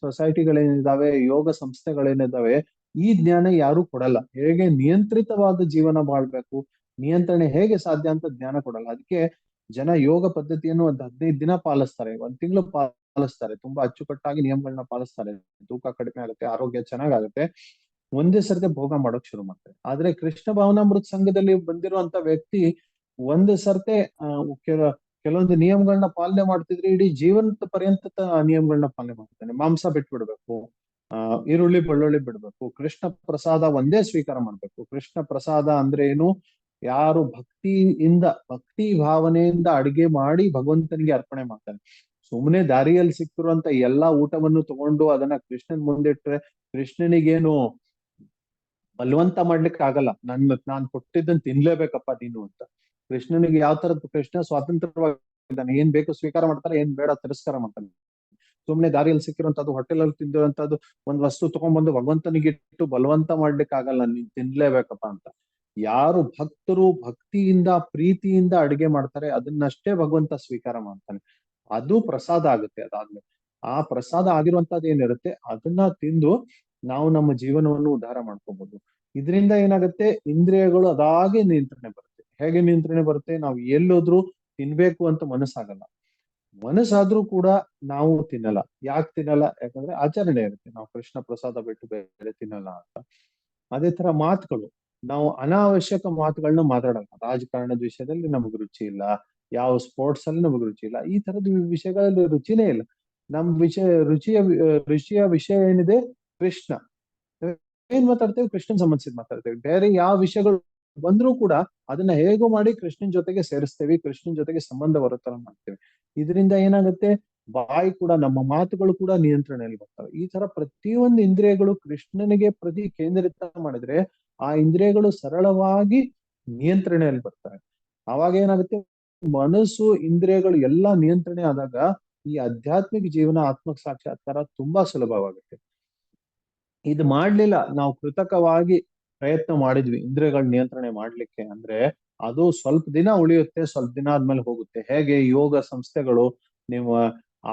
S3: ಸೊಸೈಟಿಗಳೇನಿದಾವೆ, ಯೋಗ ಸಂಸ್ಥೆಗಳೇನಿದಾವೆ, ಈ ಜ್ಞಾನ ಯಾರು ಕೊಡಲ್ಲ. ಹೇಗೆ ನಿಯಂತ್ರಿತವಾದ ಜೀವನ ಬಾಳ್ಬೇಕು, ನಿಯಂತ್ರಣೆ ಹೇಗೆ ಸಾಧ್ಯ ಅಂತ ಜ್ಞಾನ ಕೊಡಲ್ಲ. ಅದಕ್ಕೆ ಜನ ಯೋಗ ಪದ್ಧತಿಯನ್ನು ಒಂದು 15 ದಿನ ಪಾಲಿಸ್ತಾರೆ, 1 ತಿಂಗಳು ಪಾಲಿಸ್ತಾರೆ, ತುಂಬಾ ಅಚ್ಚುಕಟ್ಟಾಗಿ ನಿಯಮಗಳನ್ನ ಪಾಲಿಸ್ತಾರೆ. ತೂಕ ಕಡಿಮೆ ಆಗುತ್ತೆ, ಆರೋಗ್ಯ ಚೆನ್ನಾಗಾಗುತ್ತೆ, ಒಂದೇ ಸರ್ತಿ ಭೋಗ ಮಾಡೋಕ್ ಶುರು ಮಾಡ್ತಾರೆ. ಆದ್ರೆ ಕೃಷ್ಣ ಭಾವನಾಮೃತ ಸಂಘದಲ್ಲಿ ಬಂದಿರುವಂತ ವ್ಯಕ್ತಿ ಒಂದು ಸರ್ತೆ ಕೆಲವೊಂದು ನಿಯಮಗಳನ್ನ ಪಾಲನೆ ಮಾಡ್ತಿದ್ರೆ ಇಡೀ ಜೀವನದ ಪರ್ಯಂತ ನಿಯಮಗಳನ್ನ ಪಾಲನೆ ಮಾಡ್ತಾನೆ. ಮಾಂಸ ಬಿಟ್ಬಿಡ್ಬೇಕು, ಈರುಳ್ಳಿ ಬೆಳ್ಳುಳ್ಳಿ ಬಿಡ್ಬೇಕು, ಕೃಷ್ಣ ಪ್ರಸಾದ ಒಂದೇ ಸ್ವೀಕಾರ ಮಾಡ್ಬೇಕು. ಕೃಷ್ಣ ಪ್ರಸಾದ ಅಂದ್ರೆ ಏನು? ಯಾರು ಭಕ್ತಿ ಭಾವನೆಯಿಂದ ಅಡಿಗೆ ಮಾಡಿ ಭಗವಂತನಿಗೆ ಅರ್ಪಣೆ ಮಾಡ್ತಾನೆ. ಸುಮ್ಮನೆ ದಾರಿಯಲ್ಲಿ ಸಿಕ್ತಿರುವಂತ ಎಲ್ಲಾ ಊಟವನ್ನು ತಗೊಂಡು ಅದನ್ನ ಕೃಷ್ಣನ್ ಮುಂದಿಟ್ರೆ ಕೃಷ್ಣನಿಗೇನು ಬಲವಂತ ಮಾಡ್ಲಿಕ್ಕೆ ಆಗಲ್ಲ. ನಾನ್ ಕೊಟ್ಟಿದ್ದನ್ ತಿನ್ಲೇಬೇಕಪ್ಪ ನೀನು ಅಂತ. ಕೃಷ್ಣನಿಗೆ ಯಾವ ತರದ್ದು? ಕೃಷ್ಣ ಸ್ವಾತಂತ್ರ್ಯವಾಗಿದ್ದಾನೆ, ಏನ್ ಬೇಕು ಸ್ವೀಕಾರ ಮಾಡ್ತಾರೆ, ಏನ್ ಬೇಡ ತಿರಸ್ಕಾರ ಮಾಡ್ತಾನೆ. ಸುಮ್ನೆ ದಾರಿಯಲ್ಲಿ ಸಿಕ್ಕಿರುವಂತದ್ದು, ಹೋಟೆಲಲ್ಲಿ ತಿಂದಿರುವಂತದ್ದು ಒಂದ್ ವಸ್ತು ತಗೊಂಡ್ಬಂದು ಭಗವಂತನಿಗೆ ಇಟ್ಟು ಬಲವಂತ ಮಾಡ್ಲಿಕ್ಕೆ ಆಗಲ್ಲ, ನೀನ್ ತಿನ್ಲೇಬೇಕಪ್ಪ ಅಂತ. ಯಾರು ಭಕ್ತರು ಭಕ್ತಿಯಿಂದ ಪ್ರೀತಿಯಿಂದ ಅಡಿಗೆ ಮಾಡ್ತಾರೆ ಅದನ್ನಷ್ಟೇ ಭಗವಂತ ಸ್ವೀಕಾರ ಮಾಡ್ತಾನೆ. ಅದು ಪ್ರಸಾದ ಆಗುತ್ತೆ. ಅದಾದ್ಮೇಲೆ ಆ ಪ್ರಸಾದ ಆಗಿರುವಂತದ್ದು ಏನಿರುತ್ತೆ ಅದನ್ನ ತಿಂದು ನಾವು ನಮ್ಮ ಜೀವನವನ್ನು ಉದ್ಧಾರ ಮಾಡ್ಕೋಬಹುದು. ಇದರಿಂದ ಏನಾಗುತ್ತೆ? ಇಂದ್ರಿಯಗಳು ಅದಾಗೆ ನಿಯಂತ್ರಣೆ ಬರುತ್ತೆ. ಹೇಗೆ ನಿಯಂತ್ರಣೆ ಬರುತ್ತೆ? ನಾವು ಎಲ್ಲೋದ್ರೂ ತಿನ್ಬೇಕು ಅಂತ ಮನಸ್ಸಾಗಲ್ಲ. ಮನಸ್ಸಾದ್ರೂ ಕೂಡ ನಾವು ತಿನ್ನಲ್ಲ. ಯಾಕೆ ತಿನ್ನಲ್ಲ? ಯಾಕಂದ್ರೆ ಆಚರಣೆ ಇರುತ್ತೆ, ನಾವು ಕೃಷ್ಣ ಪ್ರಸಾದ ಬಿಟ್ಟು ಬೇರೆ ತಿನ್ನಲ್ಲ ಅಂತ. ಅದೇ ತರ ಮಾತುಗಳು, ನಾವು ಅನಾವಶ್ಯಕ ಮಾತುಗಳನ್ನ ಮಾತಾಡಲ್ಲ. ರಾಜಕಾರಣದ ವಿಷಯದಲ್ಲಿ ನಮಗ್ ರುಚಿ ಇಲ್ಲ, ಯಾವ ಸ್ಪೋರ್ಟ್ಸ್ ಅಲ್ಲಿ ನಮಗ್ ರುಚಿ ಇಲ್ಲ, ಈ ತರದ ವಿಷಯಗಳಲ್ಲಿ ರುಚಿನೇ ಇಲ್ಲ. ನಮ್ ರುಚಿಯ ವಿಷಯ ಏನಿದೆ? ಕೃಷ್ಣ. ಏನ್ ಮಾತಾಡ್ತೇವೆ? ಕೃಷ್ಣನ್ ಸಂಬಂಧಿಸಿದ್ ಮಾತಾಡ್ತೇವೆ. ಬೇರೆ ಯಾವ ವಿಷಯಗಳು ಬಂದ್ರೂ ಕೂಡ ಅದನ್ನ ಹೇಗೋ ಮಾಡಿ ಕೃಷ್ಣನ್ ಜೊತೆಗೆ ಸೇರಿಸ್ತೇವೆ, ಕೃಷ್ಣನ್ ಜೊತೆಗೆ ಸಂಬಂಧ ಬರುತ್ತರ ಮಾಡ್ತೇವೆ. ಇದರಿಂದ ಏನಾಗುತ್ತೆ? ಬಾಯಿ ಕೂಡ, ನಮ್ಮ ಮಾತುಗಳು ಕೂಡ ನಿಯಂತ್ರಣೆಯಲ್ಲಿ ಬರ್ತವೆ. ಈ ತರ ಪ್ರತಿಯೊಂದು ಇಂದ್ರಿಯಗಳು ಕೃಷ್ಣನಿಗೆ ಪ್ರತಿ ಕೇಂದ್ರಿತ ಮಾಡಿದ್ರೆ ಆ ಇಂದ್ರಿಯಗಳು ಸರಳವಾಗಿ ನಿಯಂತ್ರಣೆಯಲ್ಲಿ ಬರ್ತವೆ. ಅವಾಗ ಏನಾಗುತ್ತೆ? ಮನಸ್ಸು ಇಂದ್ರಿಯಗಳು ಎಲ್ಲಾ ನಿಯಂತ್ರಣೆ ಆದಾಗ ಈ ಆಧ್ಯಾತ್ಮಿಕ ಜೀವನ, ಆತ್ಮ ಸಾಕ್ಷಾತ್ಕಾರ ತುಂಬಾ ಸುಲಭವಾಗುತ್ತೆ. ಇದು ಮಾಡ್ಲಿಲ್ಲ, ನಾವು ಕೃತಕವಾಗಿ ಪ್ರಯತ್ನ ಮಾಡಿದ್ವಿ ಇಂದ್ರಿಯಗಳ ನಿಯಂತ್ರಣೆ ಮಾಡ್ಲಿಕ್ಕೆ ಅಂದ್ರೆ ಅದು ಸ್ವಲ್ಪ ದಿನ ಉಳಿಯುತ್ತೆ, ಸ್ವಲ್ಪ ದಿನ ಆದ್ಮೇಲೆ ಹೋಗುತ್ತೆ. ಹೇಗೆ ಯೋಗ ಸಂಸ್ಥೆಗಳು ನೀವು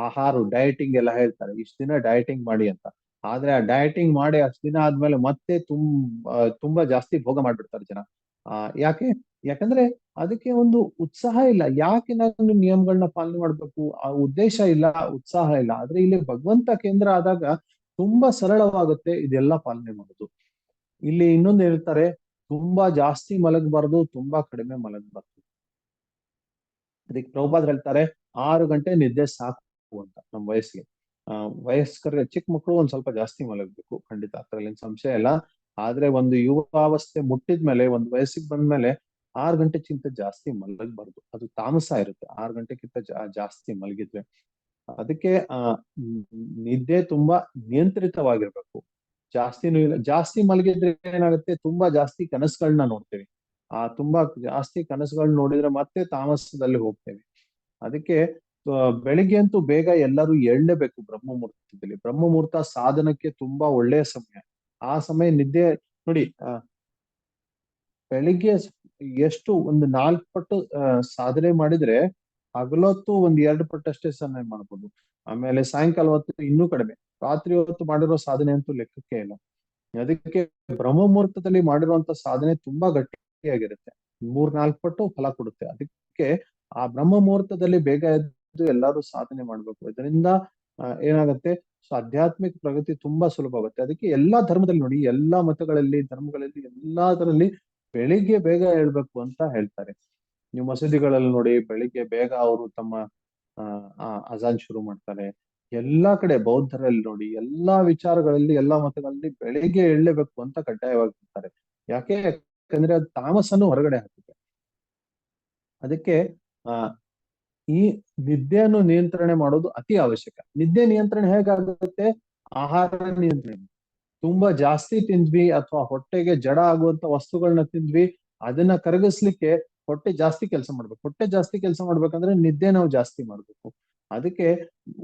S3: ಆಹಾರ ಡಯಟಿಂಗ್ ಎಲ್ಲ ಹೇಳ್ತಾರೆ, ಇಷ್ಟ ದಿನ ಡಯಟಿಂಗ್ ಮಾಡಿ ಅಂತ. ಆದ್ರೆ ಆ ಡಯಟಿಂಗ್ ಮಾಡಿ ಅಷ್ಟು ದಿನ ಆದ್ಮೇಲೆ ಮತ್ತೆ ತುಂಬಾ ಜಾಸ್ತಿ ಭೋಗ ಮಾಡ್ಬಿಡ್ತಾರೆ ಜನ. ಯಾಕಂದ್ರೆ ಅದಕ್ಕೆ ಒಂದು ಉತ್ಸಾಹ ಇಲ್ಲ. ಯಾಕೆ ನಾನು ನಿಯಮಗಳನ್ನ ಪಾಲನೆ ಮಾಡ್ಬೇಕು? ಆ ಉದ್ದೇಶ ಇಲ್ಲ, ಉತ್ಸಾಹ ಇಲ್ಲ. ಆದ್ರೆ ಇಲ್ಲಿ ಭಗವಂತ ಕೇಂದ್ರ ಆದಾಗ ತುಂಬಾ ಸರಳವಾಗುತ್ತೆ ಇದೆಲ್ಲ ಪಾಲನೆ ಮಾಡೋದು. ಇಲ್ಲಿ ಇನ್ನೊಂದು ಹೇಳ್ತಾರೆ, ತುಂಬಾ ಜಾಸ್ತಿ ಮಲಗಬಾರ್ದು, ತುಂಬಾ ಕಡಿಮೆ ಮಲಗಬಾರ್ದು. ಅದಕ್ಕೆ ಪ್ರಭುಪಾದರು ಹೇಳ್ತಾರೆ 6 ಗಂಟೆ ನಿದ್ದೆ ಸಾಕು ಅಂತ ನಮ್ಮ ವಯಸ್ಸಿಗೆ. ವಯಸ್ಕರ ಚಿಕ್ಕ ಮಕ್ಕಳು ಒಂದ್ ಸ್ವಲ್ಪ ಜಾಸ್ತಿ ಮಲಗಬೇಕು, ಖಂಡಿತ, ಅದ್ರಲ್ಲಿ ಸಂಶಯ ಇಲ್ಲ. ಆದ್ರೆ ಒಂದು ಯುವಾವಸ್ಥೆ ಮುಟ್ಟಿದ್ಮೇಲೆ, ಒಂದು ವಯಸ್ಸಿಗೆ ಬಂದ್ಮೇಲೆ 6 ಗಂಟೆಕ್ಕಿಂತ ಜಾಸ್ತಿ ಮಲಗಬಾರ್ದು. ಅದು ತಾಮಸ ಇರುತ್ತೆ 6 ಗಂಟೆಕ್ಕಿಂತ ಜಾಸ್ತಿ ಮಲಗಿದ್ರೆ. ಅದಕ್ಕೆ ನಿದ್ದೆ ತುಂಬಾ ನಿಯಂತ್ರಿತವಾಗಿರ್ಬೇಕು. ಜಾಸ್ತಿನೂ ಇಲ್ಲ. ಜಾಸ್ತಿ ಮಲಗಿದ್ರೆ ಏನಾಗುತ್ತೆ? ತುಂಬಾ ಜಾಸ್ತಿ ಕನಸುಗಳನ್ನ ನೋಡ್ತೇವೆ. ತುಂಬಾ ಜಾಸ್ತಿ ಕನಸುಗಳನ್ನ ನೋಡಿದ್ರೆ ಮತ್ತೆ ತಾಮಸದಲ್ಲಿ ಹೋಗ್ತೇವೆ. ಅದಕ್ಕೆ ಬೆಳಿಗ್ಗೆ ಅಂತೂ ಬೇಗ ಎಲ್ಲರೂ ಎಳ್ಳಲೇಬೇಕು ಬ್ರಹ್ಮ ಮುಹೂರ್ತದಲ್ಲಿ. ಬ್ರಹ್ಮ ಮುಹೂರ್ತ ಸಾಧನಕ್ಕೆ ತುಂಬಾ ಒಳ್ಳೆಯ ಸಮಯ. ಆ ಸಮಯ ನಿದ್ದೆ ನೋಡಿ, ಬೆಳಿಗ್ಗೆ ಎಷ್ಟು ಒಂದು 4 ಪಟ್ಟು ಸಾಧನೆ ಮಾಡಿದ್ರೆ ಹಗಲೊತ್ತು ಒಂದ್ 2 ಪಟ್ಟಷ್ಟೇ ಸಾಧನೆ ಮಾಡ್ಬೋದು. ಆಮೇಲೆ ಸಾಯಂಕಾಲ ಹೊತ್ತು ಇನ್ನೂ ಕಡಿಮೆ. ರಾತ್ರಿ ಹೊತ್ತು ಮಾಡಿರೋ ಸಾಧನೆ ಅಂತೂ ಲೆಕ್ಕಕ್ಕೆ ಇಲ್ಲ. ಅದಕ್ಕೆ ಬ್ರಹ್ಮ ಮುಹೂರ್ತದಲ್ಲಿ ಮಾಡಿರುವಂತ ಸಾಧನೆ ತುಂಬಾ ಗಟ್ಟಿಯಾಗಿರುತ್ತೆ, 3-4 ಪಟ್ಟು ಫಲ ಕೊಡುತ್ತೆ. ಅದಕ್ಕೆ ಆ ಬ್ರಹ್ಮ ಮುಹೂರ್ತದಲ್ಲಿ ಬೇಗ ಎದ್ದು ಎಲ್ಲರೂ ಸಾಧನೆ ಮಾಡ್ಬೇಕು. ಇದರಿಂದ ಏನಾಗುತ್ತೆ? ಸೊ ಆಧ್ಯಾತ್ಮಿಕ ಪ್ರಗತಿ ತುಂಬಾ ಸುಲಭವಾಗುತ್ತೆ. ಅದಕ್ಕೆ ಎಲ್ಲಾ ಧರ್ಮದಲ್ಲಿ ನೋಡಿ, ಎಲ್ಲಾ ಮತಗಳಲ್ಲಿ, ಧರ್ಮಗಳಲ್ಲಿ, ಎಲ್ಲದರಲ್ಲಿ ಬೆಳಿಗ್ಗೆ ಬೇಗ ಹೇಳ್ಬೇಕು ಅಂತ ಹೇಳ್ತಾರೆ. ನೀವು ಮಸೀದಿಗಳಲ್ಲಿ ನೋಡಿ, ಬೆಳಿಗ್ಗೆ ಬೇಗ ಅವರು ತಮ್ಮ ಅಜಾನ್ ಶುರು ಮಾಡ್ತಾರೆ. ಎಲ್ಲಾ ಕಡೆ ಬೌದ್ಧರಲ್ಲಿ ನೋಡಿ, ಎಲ್ಲಾ ವಿಚಾರಗಳಲ್ಲಿ, ಎಲ್ಲಾ ಮತಗಳಲ್ಲಿ ಬೆಳಿಗ್ಗೆ ಎಳ್ಳಬೇಕು ಅಂತ ಕಡ್ಡಾಯವಾಗಿರ್ತಾರೆ. ಯಾಕಂದ್ರೆ ಅದು ತಾಮಸನ್ನು ಹೊರಗಡೆ ಹಾಕುತ್ತೆ. ಅದಕ್ಕೆ ಆ ಈ ನಿದ್ದೆಯನ್ನು ನಿಯಂತ್ರಣೆ ಮಾಡೋದು ಅತಿ ಅವಶ್ಯಕ. ನಿದ್ದೆ ನಿಯಂತ್ರಣ ಹೇಗಾಗುತ್ತೆ? ಆಹಾರ ನಿಯಂತ್ರಣ. ತುಂಬಾ ಜಾಸ್ತಿ ತಿಂದ್ವಿ ಅಥವಾ ಹೊಟ್ಟೆಗೆ ಜಡ ಆಗುವಂತ ವಸ್ತುಗಳನ್ನ ತಿಂದ್ವಿ, ಅದನ್ನ ಕರಗಿಸ್ಲಿಕ್ಕೆ ಹೊಟ್ಟೆ ಜಾಸ್ತಿ ಕೆಲಸ ಮಾಡ್ಬೇಕು. ಹೊಟ್ಟೆ ಜಾಸ್ತಿ ಕೆಲಸ ಮಾಡ್ಬೇಕಂದ್ರೆ ನಿದ್ದೆ ನಾವು ಜಾಸ್ತಿ ಮಾಡ್ಬೇಕು. ಅದಕ್ಕೆ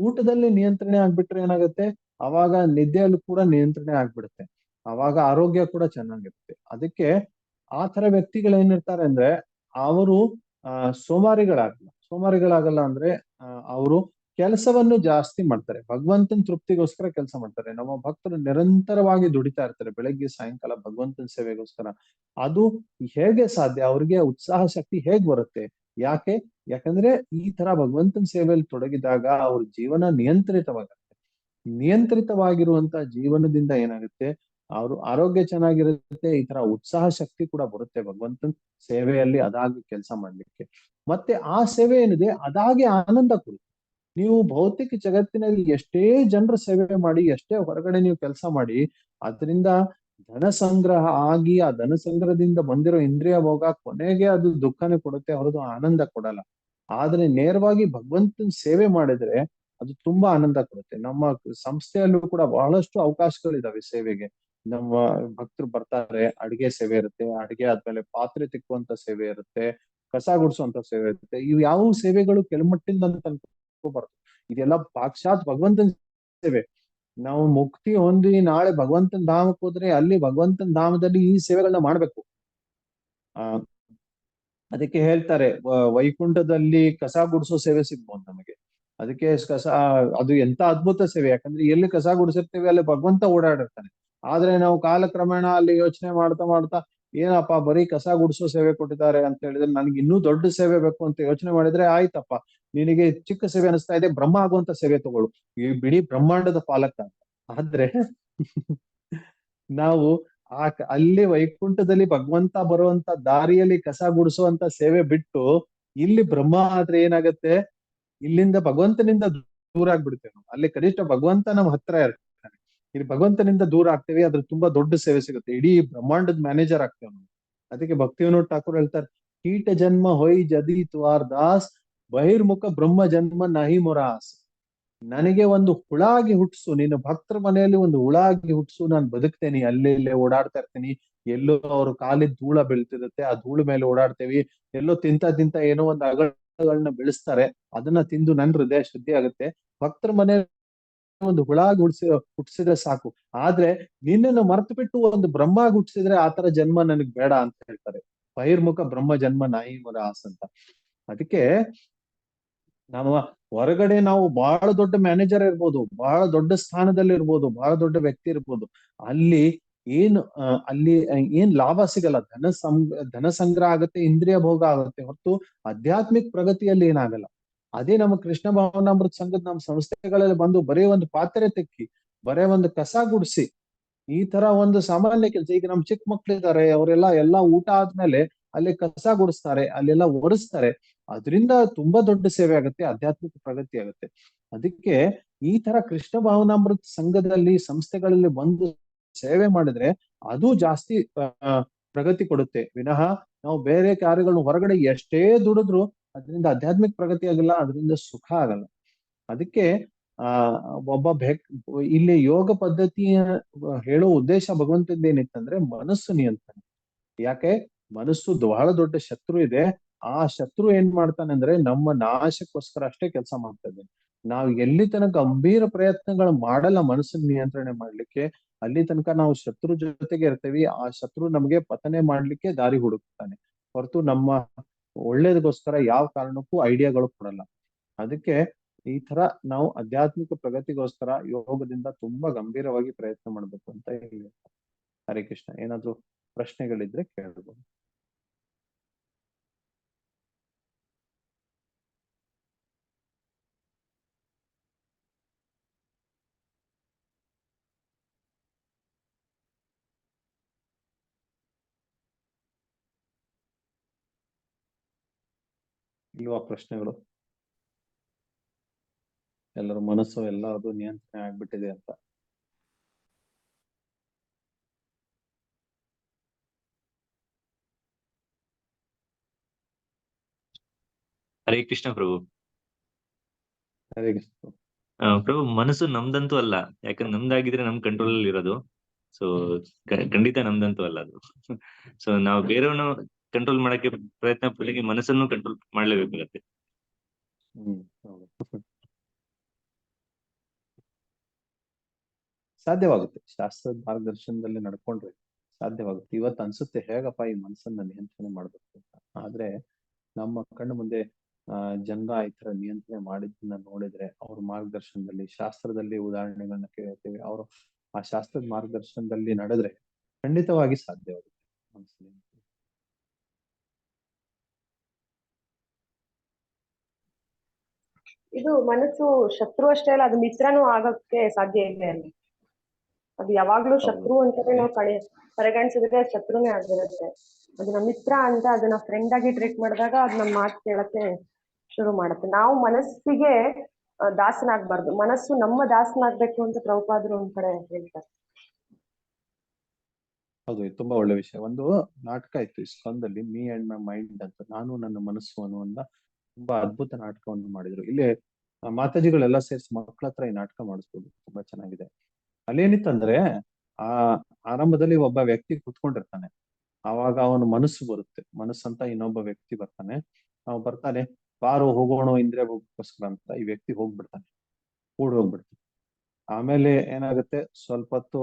S3: ಊಟದಲ್ಲಿ ನಿಯಂತ್ರಣೆ ಆಗ್ಬಿಟ್ರೆ ಏನಾಗುತ್ತೆ, ಅವಾಗ ನಿದ್ದೆಯಲ್ಲೂ ಕೂಡ ನಿಯಂತ್ರಣೆ ಆಗ್ಬಿಡುತ್ತೆ. ಅವಾಗ ಆರೋಗ್ಯ ಕೂಡ ಚೆನ್ನಾಗಿರುತ್ತೆ. ಅದಕ್ಕೆ ಆ ತರ ವ್ಯಕ್ತಿಗಳು ಏನಿರ್ತಾರೆ ಅಂದ್ರೆ ಅವರು ಸೋಮಾರಿಗಳಾಗಲ್ಲ ಅಂದ್ರೆ ಅವರು ಕೆಲಸವನ್ನು ಜಾಸ್ತಿ ಮಾಡ್ತಾರೆ. ಭಗವಂತನ ತೃಪ್ತಿಗೋಸ್ಕರ ಕೆಲಸ ಮಾಡ್ತಾರೆ. ನಮ್ಮ ಭಕ್ತರು ನಿರಂತರವಾಗಿ ದುಡಿತಾ ಇರ್ತಾರೆ ಬೆಳಗ್ಗೆ ಸಾಯಂಕಾಲ ಭಗವಂತನ ಸೇವೆಗೋಸ್ಕರ. ಅದು ಹೇಗೆ ಸಾಧ್ಯ? ಅವ್ರಿಗೆ ಉತ್ಸಾಹ ಶಕ್ತಿ ಹೇಗ್ ಬರುತ್ತೆ? ಯಾಕಂದ್ರೆ ಈ ತರ ಭಗವಂತನ ಸೇವೆಯಲ್ಲಿ ತೊಡಗಿದಾಗ ಅವ್ರ ಜೀವನ ನಿಯಂತ್ರಿತವಾಗುತ್ತೆ. ನಿಯಂತ್ರಿತವಾಗಿರುವಂತ ಜೀವನದಿಂದ ಏನಾಗುತ್ತೆ, ಅವರು ಆರೋಗ್ಯ ಚೆನ್ನಾಗಿರುತ್ತೆ. ಈ ತರ ಉತ್ಸಾಹ ಶಕ್ತಿ ಕೂಡ ಬರುತ್ತೆ ಭಗವಂತನ ಸೇವೆಯಲ್ಲಿ ಅದಾಗಿ ಕೆಲಸ ಮಾಡ್ಲಿಕ್ಕೆ. ಮತ್ತೆ ಆ ಸೇವೆ ಏನಿದೆ ಅದಾಗಿ ಆನಂದ ಕೊಡುತ್ತೆ. ನೀವು ಭೌತಿಕ ಜಗತ್ತಿನಲ್ಲಿ ಎಷ್ಟೇ ಜನರ ಸೇವೆ ಮಾಡಿ, ಎಷ್ಟೇ ಹೊರಗಡೆ ನೀವು ಕೆಲಸ ಮಾಡಿ, ಅದರಿಂದ ಧನ ಸಂಗ್ರಹ ಆಗಿ ಆ ಧನ ಸಂಗ್ರಹದಿಂದ ಬಂದಿರೋ ಇಂದ್ರಿಯ ಭೋಗ ಕೊನೆಗೆ ಅದು ದುಃಖನೇ ಕೊಡುತ್ತೆ ಹೊರತು ಆನಂದ ಕೊಡಲ್ಲ. ಆದ್ರೆ ನೇರವಾಗಿ ಭಗವಂತನ ಸೇವೆ ಮಾಡಿದ್ರೆ ಅದು ತುಂಬಾ ಆನಂದ ಕೊಡುತ್ತೆ. ನಮ್ಮ ಸಂಸ್ಥೆಯಲ್ಲೂ ಕೂಡ ಬಹಳಷ್ಟು ಅವಕಾಶಗಳಿದಾವೆ ಸೇವೆಗೆ. ನಮ್ಮ ಭಕ್ತರು ಬರ್ತಾರೆ, ಅಡಿಗೆ ಸೇವೆ ಇರುತ್ತೆ, ಅಡಿಗೆ ಆದ್ಮೇಲೆ ಪಾತ್ರೆ ತಿಕ್ಕುವಂತ ಸೇವೆ ಇರುತ್ತೆ, ಕಸ ಗುಡಿಸುವಂತ ಸೇವೆ ಇರುತ್ತೆ. ಇವು ಯಾವ ಸೇವೆಗಳು ಕೆಳಮಟ್ಟಿಂದ ಬರ್ತದೆ. ಇದೆಲ್ಲ ಸಾಕ್ಷಾತ್ ಭಗವಂತನ ಸೇವೆ. ನಾವು ಮುಕ್ತಿ ಹೊಂದಿ ನಾಳೆ ಭಗವಂತನ ಧಾಮಕ್ಕೆ ಹೋದ್ರೆ ಅಲ್ಲಿ ಭಗವಂತನ ಧಾಮದಲ್ಲಿ ಈ ಸೇವೆಗಳನ್ನ ಮಾಡ್ಬೇಕು. ಆ ಅದಕ್ಕೆ ಹೇಳ್ತಾರೆ, ವೈಕುಂಠದಲ್ಲಿ ಕಸ ಗುಡಿಸೋ ಸೇವೆ ಸಿಗ್ಬೋದು ನಮಗೆ. ಅದಕ್ಕೆ ಅದು ಎಂತ ಅದ್ಭುತ ಸೇವೆ. ಯಾಕಂದ್ರೆ ಎಲ್ಲಿ ಕಸ ಗುಡಿಸಿರ್ತೀವಿ ಅಲ್ಲಿ ಭಗವಂತ ಓಡಾಡಿರ್ತಾನೆ. ಆದ್ರೆ ನಾವು ಕಾಲಕ್ರಮೇಣ ಅಲ್ಲಿ ಯೋಚನೆ ಮಾಡ್ತಾ ಮಾಡ್ತಾ ಏನಪ್ಪಾ ಬರೀ ಕಸ ಗುಡಿಸೋ ಸೇವೆ ಕೊಟ್ಟಿದ್ದಾರೆ ಅಂತ ಹೇಳಿದ್ರೆ ನನ್ಗೆ ಇನ್ನೂ ದೊಡ್ಡ ಸೇವೆ ಬೇಕು ಅಂತ ಯೋಚನೆ ಮಾಡಿದ್ರೆ, ಆಯ್ತಪ್ಪ ನಿನಗೆ ಚಿಕ್ಕ ಸೇವೆ ಅನಿಸ್ತಾ ಇದೆ, ಬ್ರಹ್ಮ ಆಗುವಂತ ಸೇವೆ ತಗೊಳ್ಳು, ಈ ಬಿಡಿ ಬ್ರಹ್ಮಾಂಡದ ಪಾಲಕ ಅಂತ. ಆದ್ರೆ ನಾವು ಅಲ್ಲಿ ವೈಕುಂಠದಲ್ಲಿ ಭಗವಂತ ಬರುವಂತ ದಾರಿಯಲ್ಲಿ ಕಸ ಗುಡಿಸುವಂತ ಸೇವೆ ಬಿಟ್ಟು ಇಲ್ಲಿ ಬ್ರಹ್ಮ ಆದ್ರೆ ಏನಾಗತ್ತೆ, ಇಲ್ಲಿಂದ ಭಗವಂತನಿಂದ ದೂರ ಆಗ್ಬಿಡ್ತೇವೆ ನಾವು. ಅಲ್ಲಿ ಕನಿಷ್ಠ ಭಗವಂತ ನಮ್ಮ ಹತ್ರ ಇರ್ತಾನೆ, ಇಲ್ಲಿ ಭಗವಂತನಿಂದ ದೂರ ಆಗ್ತೇವೆ. ಅದ್ರ ತುಂಬಾ ದೊಡ್ಡ ಸೇವೆ ಸಿಗುತ್ತೆ, ಇಡೀ ಬ್ರಹ್ಮಾಂಡದ ಮ್ಯಾನೇಜರ್ ಆಗ್ತೇವೆ ನಾವು. ಅದಕ್ಕೆ ಭಕ್ತಿವಿನೋದ್ ಠಾಕೂರ್ ಹೇಳ್ತಾರೆ, ಕೀಟ ಜನ್ಮ ಹೊಯ್ ಜದಿ ತುವಾರ್ ದಾಸ್, ಬಹಿರ್ಮುಖ ಬ್ರಹ್ಮ ಜನ್ಮ ನಹಿ ಮೊರಾಸ್. ನನಗೆ ಒಂದು ಹುಳಾಗಿ ಹುಟ್ಟಿಸು, ನಿನ್ನ ಭಕ್ತರ ಮನೆಯಲ್ಲಿ ಒಂದು ಹುಳಾಗಿ ಹುಟ್ಟಿಸು, ನಾನು ಬದುಕ್ತೇನೆ. ಅಲ್ಲೇ ಇಲ್ಲೇ ಓಡಾಡ್ತಾ ಇರ್ತೀನಿ, ಎಲ್ಲೋ ಅವ್ರ ಕಾಲಿದ್ ಧೂಳ ಬೀಳ್ತಿರುತ್ತೆ, ಆ ಧೂಳು ಮೇಲೆ ಓಡಾಡ್ತೇವಿ. ಎಲ್ಲೋ ತಿಂತ ಏನೋ ಒಂದು ಅಗಳನ್ನ ಬೆಳೆಸ್ತಾರೆ, ಅದನ್ನ ತಿಂದು ನನ್ ಹೃದಯ ಶುದ್ಧಿ ಆಗುತ್ತೆ. ಭಕ್ತರ ಮನೆ ಒಂದು ಹುಳಾಗಿ ಹುಟ್ಟಿಸಿದ್ರೆ ಸಾಕು. ಆದ್ರೆ ನಿನ್ನನ್ನು ಮರೆತು ಬಿಟ್ಟು ಒಂದು ಬ್ರಹ್ಮ ಹುಟ್ಟಿಸಿದ್ರೆ ಆತರ ಜನ್ಮ ನನಗ್ ಬೇಡ ಅಂತ ಹೇಳ್ತಾರೆ. ಬಹಿರ್ಮುಖ ಬ್ರಹ್ಮ ಜನ್ಮ ನಾಯಿ ಮೊರಾಸ್ ಅಂತ. ಅದಕ್ಕೆ ನಾವು ಹೊರಗಡೆ ನಾವು ಬಹಳ ದೊಡ್ಡ ಮ್ಯಾನೇಜರ್ ಇರ್ಬೋದು, ಬಹಳ ದೊಡ್ಡ ಸ್ಥಾನದಲ್ಲಿ ಇರ್ಬೋದು, ಬಹಳ ದೊಡ್ಡ ವ್ಯಕ್ತಿ ಇರ್ಬೋದು, ಅಲ್ಲಿ ಅಲ್ಲಿ ಏನ್ ಲಾಭ ಸಿಗಲ್ಲ. ಧನ ಸಂಗ್ರಹ ಆಗುತ್ತೆ, ಇಂದ್ರಿಯ ಭೋಗ ಆಗುತ್ತೆ ಹೊರತು ಆಧ್ಯಾತ್ಮಿಕ ಪ್ರಗತಿಯಲ್ಲಿ ಏನಾಗಲ್ಲ. ಅದೇ ನಮ್ಮ ಕೃಷ್ಣ ಭಾವನಾಮೃತ ಸಂಘದ ನಮ್ಮ ಸಂಸ್ಥೆಗಳಲ್ಲಿ ಬಂದು ಬರೀ ಒಂದು ಪಾತ್ರೆ ತೆಕ್ಕಿ, ಬರೇ ಒಂದು ಕಸ ಗುಡಿಸಿ, ಈ ತರ ಒಂದು ಸಾಮಾನ್ಯ ಕೆಲಸ. ಈಗ ನಮ್ ಚಿಕ್ಕ ಮಕ್ಳಿದ್ದಾರೆ, ಅವರೆಲ್ಲ ಊಟ ಆದ್ಮೇಲೆ ಅಲ್ಲಿ ಕಸ ಗುಡಿಸ್ತಾರೆ, ಅಲ್ಲೆಲ್ಲ ಒರೆಸ್ತಾರೆ. ಅದರಿಂದ ತುಂಬಾ ದೊಡ್ಡ ಸೇವೆ ಆಗುತ್ತೆ, ಆಧ್ಯಾತ್ಮಿಕ ಪ್ರಗತಿ ಆಗುತ್ತೆ. ಅದಕ್ಕೆ ಈ ತರ ಕೃಷ್ಣ ಭಾವನಾಮೃತ ಸಂಘದಲ್ಲಿ ಸಂಸ್ಥೆಗಳಲ್ಲಿ ಬಂದು ಸೇವೆ ಮಾಡಿದ್ರೆ ಅದು ಜಾಸ್ತಿ ಪ್ರಗತಿ ಕೊಡುತ್ತೆ ವಿನಃ ನಾವು ಬೇರೆ ಕಾರ್ಯಗಳನ್ನು ಹೊರಗಡೆ ಎಷ್ಟೇ ದುಡಿದ್ರು ಅದರಿಂದ ಆಧ್ಯಾತ್ಮಿಕ ಪ್ರಗತಿ ಆಗಲ್ಲ, ಅದರಿಂದ ಸುಖ ಆಗಲ್ಲ. ಅದಕ್ಕೆ ಇಲ್ಲಿ ಯೋಗ ಪದ್ಧತಿಯ ಹೇಳೋ ಉದ್ದೇಶ ಭಗವಂತದ ಏನಿತ್ತಂದ್ರೆ ಮನಸ್ಸು ನಿಯಂತ್ರಣ. ಯಾಕೆ? ಮನಸ್ಸು ಬಹಳ ದೊಡ್ಡ ಶತ್ರು ಇದೆ. ಆ ಶತ್ರು ಏನ್ ಮಾಡ್ತಾನೆ ಅಂದ್ರೆ ನಮ್ಮ ನಾಶಕ್ಕೋಸ್ಕರ ಅಷ್ಟೇ ಕೆಲಸ ಮಾಡ್ತಾ ಇದ್ದಾನೆ. ನಾವು ಎಲ್ಲಿ ತನಕ ಗಂಭೀರ ಪ್ರಯತ್ನಗಳು ಮಾಡಲ್ಲ ಮನಸ್ಸನ್ನ ನಿಯಂತ್ರಣೆ ಮಾಡ್ಲಿಕ್ಕೆ, ಅಲ್ಲಿ ತನಕ ನಾವು ಶತ್ರು ಜೊತೆಗೆ ಇರ್ತೇವಿ. ಆ ಶತ್ರು ನಮಗೆ ಪತನೆ ಮಾಡ್ಲಿಕ್ಕೆ ದಾರಿ ಹುಡುಕ್ತಾನೆ ಹೊರತು ನಮ್ಮ ಒಳ್ಳೇದಕ್ಕೋಸ್ಕರ ಯಾವ ಕಾರಣಕ್ಕೂ ಐಡಿಯಾಗಳು ಕೊಡಲ್ಲ. ಅದಕ್ಕೆ ಈ ತರ ನಾವು ಆಧ್ಯಾತ್ಮಿಕ ಪ್ರಗತಿಗೋಸ್ಕರ ಯೋಗದಿಂದ ತುಂಬಾ ಗಂಭೀರವಾಗಿ ಪ್ರಯತ್ನ ಮಾಡ್ಬೇಕು ಅಂತ ಹೇಳಿ. ಹರೇ ಕೃಷ್ಣ. ಏನಾದ್ರು ಪ್ರಶ್ನೆಗಳಿದ್ರೆ ಕೇಳ್ಬೋದು. ಇಲ್ವಾ ಪ್ರಶ್ನೆಗಳು? ಎಲ್ಲರ ಮನಸ್ಸು ಎಲ್ಲ ಅದು ನಿಯಂತ್ರಣ ಆಗ್ಬಿಟ್ಟಿದೆ ಅಂತ.
S6: ಹರೇ ಕೃಷ್ಣ ಪ್ರಭು.
S3: ಹರೇ ಕೃಷ್ಣ.
S6: ಪ್ರಭು, ಮನಸ್ಸು ನಮ್ದಂತೂ ಅಲ್ಲ, ಯಾಕಂದ್ರೆ ನಮ್ದಾಗಿದ್ರೆ ನಮ್ ಕಂಟ್ರೋಲ್ ಅಲ್ಲಿ ಇರೋದು. ಸೊ ಖಂಡಿತ ನಮ್ದಂತೂ ಅಲ್ಲ ಅದು. ಸೊ ನಾವು ಬೇರೆಯವ್ರನ್ನ ಕಂಟ್ರೋಲ್ ಮಾಡಕ್ಕೆ ಪ್ರಯತ್ನ ಪಟ್ಟಿಗೆ ಮನಸ್ಸನ್ನು ಕಂಟ್ರೋಲ್ ಮಾಡ್ಲೇಬೇಕಾಗತ್ತೆ.
S3: ಹೌದು. ಸಾಧ್ಯವಾಗುತ್ತೆ, ಶಾಸ್ತ್ರದ ಮಾರ್ಗದರ್ಶನದಲ್ಲಿ ನಡ್ಕೊಂಡ್ರೆ ಸಾಧ್ಯವಾಗುತ್ತೆ. ಇವತ್ತು ಅನ್ಸುತ್ತೆ ಹೇಗಪ್ಪ ಈ ಮನಸ್ಸನ್ನ ನಿಯಂತ್ರಣೆ ಮಾಡ್ಬೇಕು ಅಂತ. ಆದ್ರೆ ನಮ್ಮ ಕಣ್ಣು ಮುಂದೆ ಜನರ ಈ ತರ ನಿಯಂತ್ರಣೆ ಮಾಡಿದ್ದನ್ನ ನೋಡಿದ್ರೆ, ಅವ್ರ ಮಾರ್ಗದರ್ಶನದಲ್ಲಿ, ಶಾಸ್ತ್ರದಲ್ಲಿ ಉದಾಹರಣೆಗಳನ್ನ ಕೇಳ್ತೇವೆ, ಅವರು ಆ ಶಾಸ್ತ್ರದ ಮಾರ್ಗದರ್ಶನದಲ್ಲಿ ನಡೆದ್ರೆ ಖಂಡಿತವಾಗಿ ಸಾಧ್ಯವಾಗುತ್ತೆ ಮನಸ್ಸಲ್ಲಿ.
S5: ಇದು ಮನಸ್ಸು ಶತ್ರು ಅಷ್ಟೇ ಅಲ್ಲ, ಅದು ಮಿತ್ರನೂ ಆಗಕ್ಕೆ ಸಾಧ್ಯ ಇದೆ ಅಲ್ಲಿ. ಅದು ಯಾವಾಗ್ಲೂ ಶತ್ರು ಅಂತಾನೆ ನಾವು ಪರಿಗಣಿಸಿದ್ರೆ ಶತ್ರುನೇ ಆಗಿರುತ್ತೆ. ಅದನ್ನ ಮಿತ್ರ ಅಂತ ಅದನ್ನ ಫ್ರೆಂಡ್ ಆಗಿ ಟ್ರೀಟ್ ಮಾಡಿದಾಗ ಅದ್ ನಮ್ಮ ಮಾತು ಕೇಳಕ್ಕೆ ಶುರು ಮಾಡುತ್ತೆ. ನಾವು ಮನಸ್ಸಿಗೆ ದಾಸನಾಗ್ಬಾರ್ದು, ಮನಸ್ಸು ನಮ್ಮ ದಾಸನಾಗ್ಬೇಕು ಅಂತ ಪ್ರಭುಪಾದರು ಒಂದ್ ಕಡೆ ಹೇಳ್ತಾರೆ.
S3: ಹೌದು, ಇದು ತುಂಬಾ ಒಳ್ಳೆ ವಿಷಯ. ಒಂದು ನಾಟಕ ಇತ್ತು ಇಸ್ಕಾನ್ದಲ್ಲಿ, ಮೀ ಅಂಡ್ ಮೈ ಮೈಂಡ್ ಅಂತ, ನಾನು ನನ್ನ ಮನಸ್ಸು ಅನ್ನುವಂತ ತುಂಬಾ ಅದ್ಭುತ ನಾಟಕವನ್ನು ಮಾಡಿದ್ರು. ಇಲ್ಲಿ ಮಾತಾಜಿಗಳೆಲ್ಲ ಸೇರಿಸಿ ಮಕ್ಕಳ ಹತ್ರ ಈ ನಾಟಕ ಮಾಡಿಸ್ಬೋದು, ತುಂಬಾ ಚೆನ್ನಾಗಿದೆ. ಅಲ್ಲೇನಿತ್ತಂದ್ರೆ, ಆ ಆರಂಭದಲ್ಲಿ ಒಬ್ಬ ವ್ಯಕ್ತಿ ಕುತ್ಕೊಂಡಿರ್ತಾನೆ. ಆವಾಗ ಅವನ ಮನಸ್ಸು ಬರುತ್ತೆ, ಮನಸ್ಸಂತ ಇನ್ನೊಬ್ಬ ವ್ಯಕ್ತಿ ಬರ್ತಾನೆ. ಬರ್ತಾನೆ, ಬಾರು ಹೋಗೋಣ ಇಂದ್ರಿಯ ಭೋಗಕ್ಕೋಸ್ಕರ ಅಂತ ಈ ವ್ಯಕ್ತಿ ಹೋಗ್ಬಿಡ್ತಾನೆ, ಹೋಗ್ಬಿಡ್ತಾನೆ. ಆಮೇಲೆ ಏನಾಗುತ್ತೆ, ಸ್ವಲ್ಪ ಹೊತ್ತು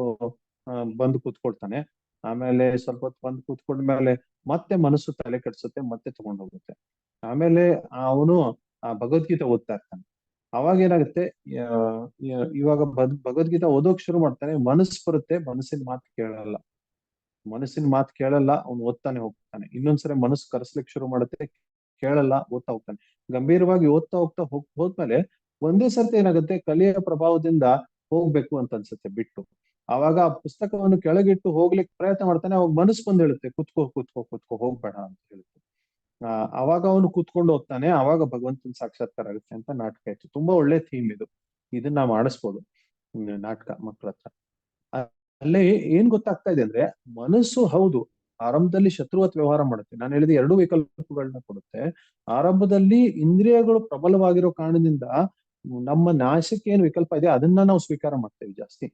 S3: ಬಂದು ಕೂತ್ಕೊಳ್ತಾನೆ. ಆಮೇಲೆ ಸ್ವಲ್ಪ ಹೊತ್ತು ಬಂದು ಕೂತ್ಕೊಂಡ್ಮೇಲೆ ಮತ್ತೆ ಮನಸ್ಸು ತಲೆ ಕೆಡ್ಸುತ್ತೆ, ಮತ್ತೆ ತಗೊಂಡು ಹೋಗುತ್ತೆ. ಆಮೇಲೆ ಅವನು ಆ ಭಗವದ್ಗೀತೆ ಓದ್ತಾ ಇರ್ತಾನೆ. ಅವಾಗ ಏನಾಗುತ್ತೆ, ಇವಾಗ ಭಗವದ್ಗೀತೆ ಓದೋಕ್ ಶುರು ಮಾಡ್ತಾನೆ, ಮನಸ್ಸು ಬರುತ್ತೆ, ಮನಸ್ಸಿನ ಮಾತು ಕೇಳಲ್ಲ. ಅವ್ನು ಓದ್ತಾನೆ ಹೋಗ್ತಾನೆ. ಇನ್ನೊಂದ್ಸರಿ ಮನಸ್ಸು ಕರೆಸ್ಲಿಕ್ಕೆ ಶುರು ಮಾಡುತ್ತೆ, ಕೇಳಲ್ಲ, ಓದ್ತಾ ಹೋಗ್ತಾನೆ. ಗಂಭೀರವಾಗಿ ಓದ್ತಾ ಹೋದ್ಮೇಲೆ ಒಂದೇ ಸರ್ತಿ ಏನಾಗುತ್ತೆ, ಕಲಿಯ ಪ್ರಭಾವದಿಂದ ಹೋಗ್ಬೇಕು ಅಂತ ಅನ್ಸುತ್ತೆ ಬಿಟ್ಟು. ಆವಾಗ ಆ ಪುಸ್ತಕವನ್ನು ಕೆಳಗಿಟ್ಟು ಹೋಗ್ಲಿಕ್ಕೆ ಪ್ರಯತ್ನ ಮಾಡ್ತಾನೆ. ಅವಾಗ ಮನಸ್ಸು ಬಂದು ಹೇಳುತ್ತೆ, ಕುತ್ಕೋ ಹೋಗ್ಬೇಡ ಅಂತ ಹೇಳುತ್ತೆ. ಅವಾಗ ಅವನು ಕೂತ್ಕೊಂಡು ಹೋಗ್ತಾನೆ. ಅವಾಗ ಭಗವಂತನ ಸಾಕ್ಷಾತ್ಕಾರ ಆಗುತ್ತೆ ಅಂತ ನಾಟಕ ಇತ್ತು. ತುಂಬಾ ಒಳ್ಳೆ ಥೀಮ್ ಇದು, ಇದನ್ನ ಮಾಡಿಸ್ಬೋದು ನಾಟಕ ಮಕ್ಕಳ ಹತ್ರ. ಅಲ್ಲೇ ಏನ್ ಗೊತ್ತಾಗ್ತಾ ಇದೆ ಅಂದ್ರೆ, ಮನಸ್ಸು ಹೌದು ಆರಂಭದಲ್ಲಿ ಶತ್ರುವತ್ ವ್ಯವಹಾರ ಮಾಡುತ್ತೆ. ನಾನು ಹೇಳಿದ ಎರಡು ವಿಕಲ್ಪಗಳನ್ನ ಕೊಡುತ್ತೆ. ಆರಂಭದಲ್ಲಿ ಇಂದ್ರಿಯಗಳು ಪ್ರಬಲವಾಗಿರೋ ಕಾರಣದಿಂದ ನಮ್ಮ ನಾಶಕ್ಕೆ ಏನು ವಿಕಲ್ಪ ಇದೆ ಅದನ್ನ ನಾವು ಸ್ವೀಕಾರ ಮಾಡ್ತೇವೆ ಜಾಸ್ತಿ.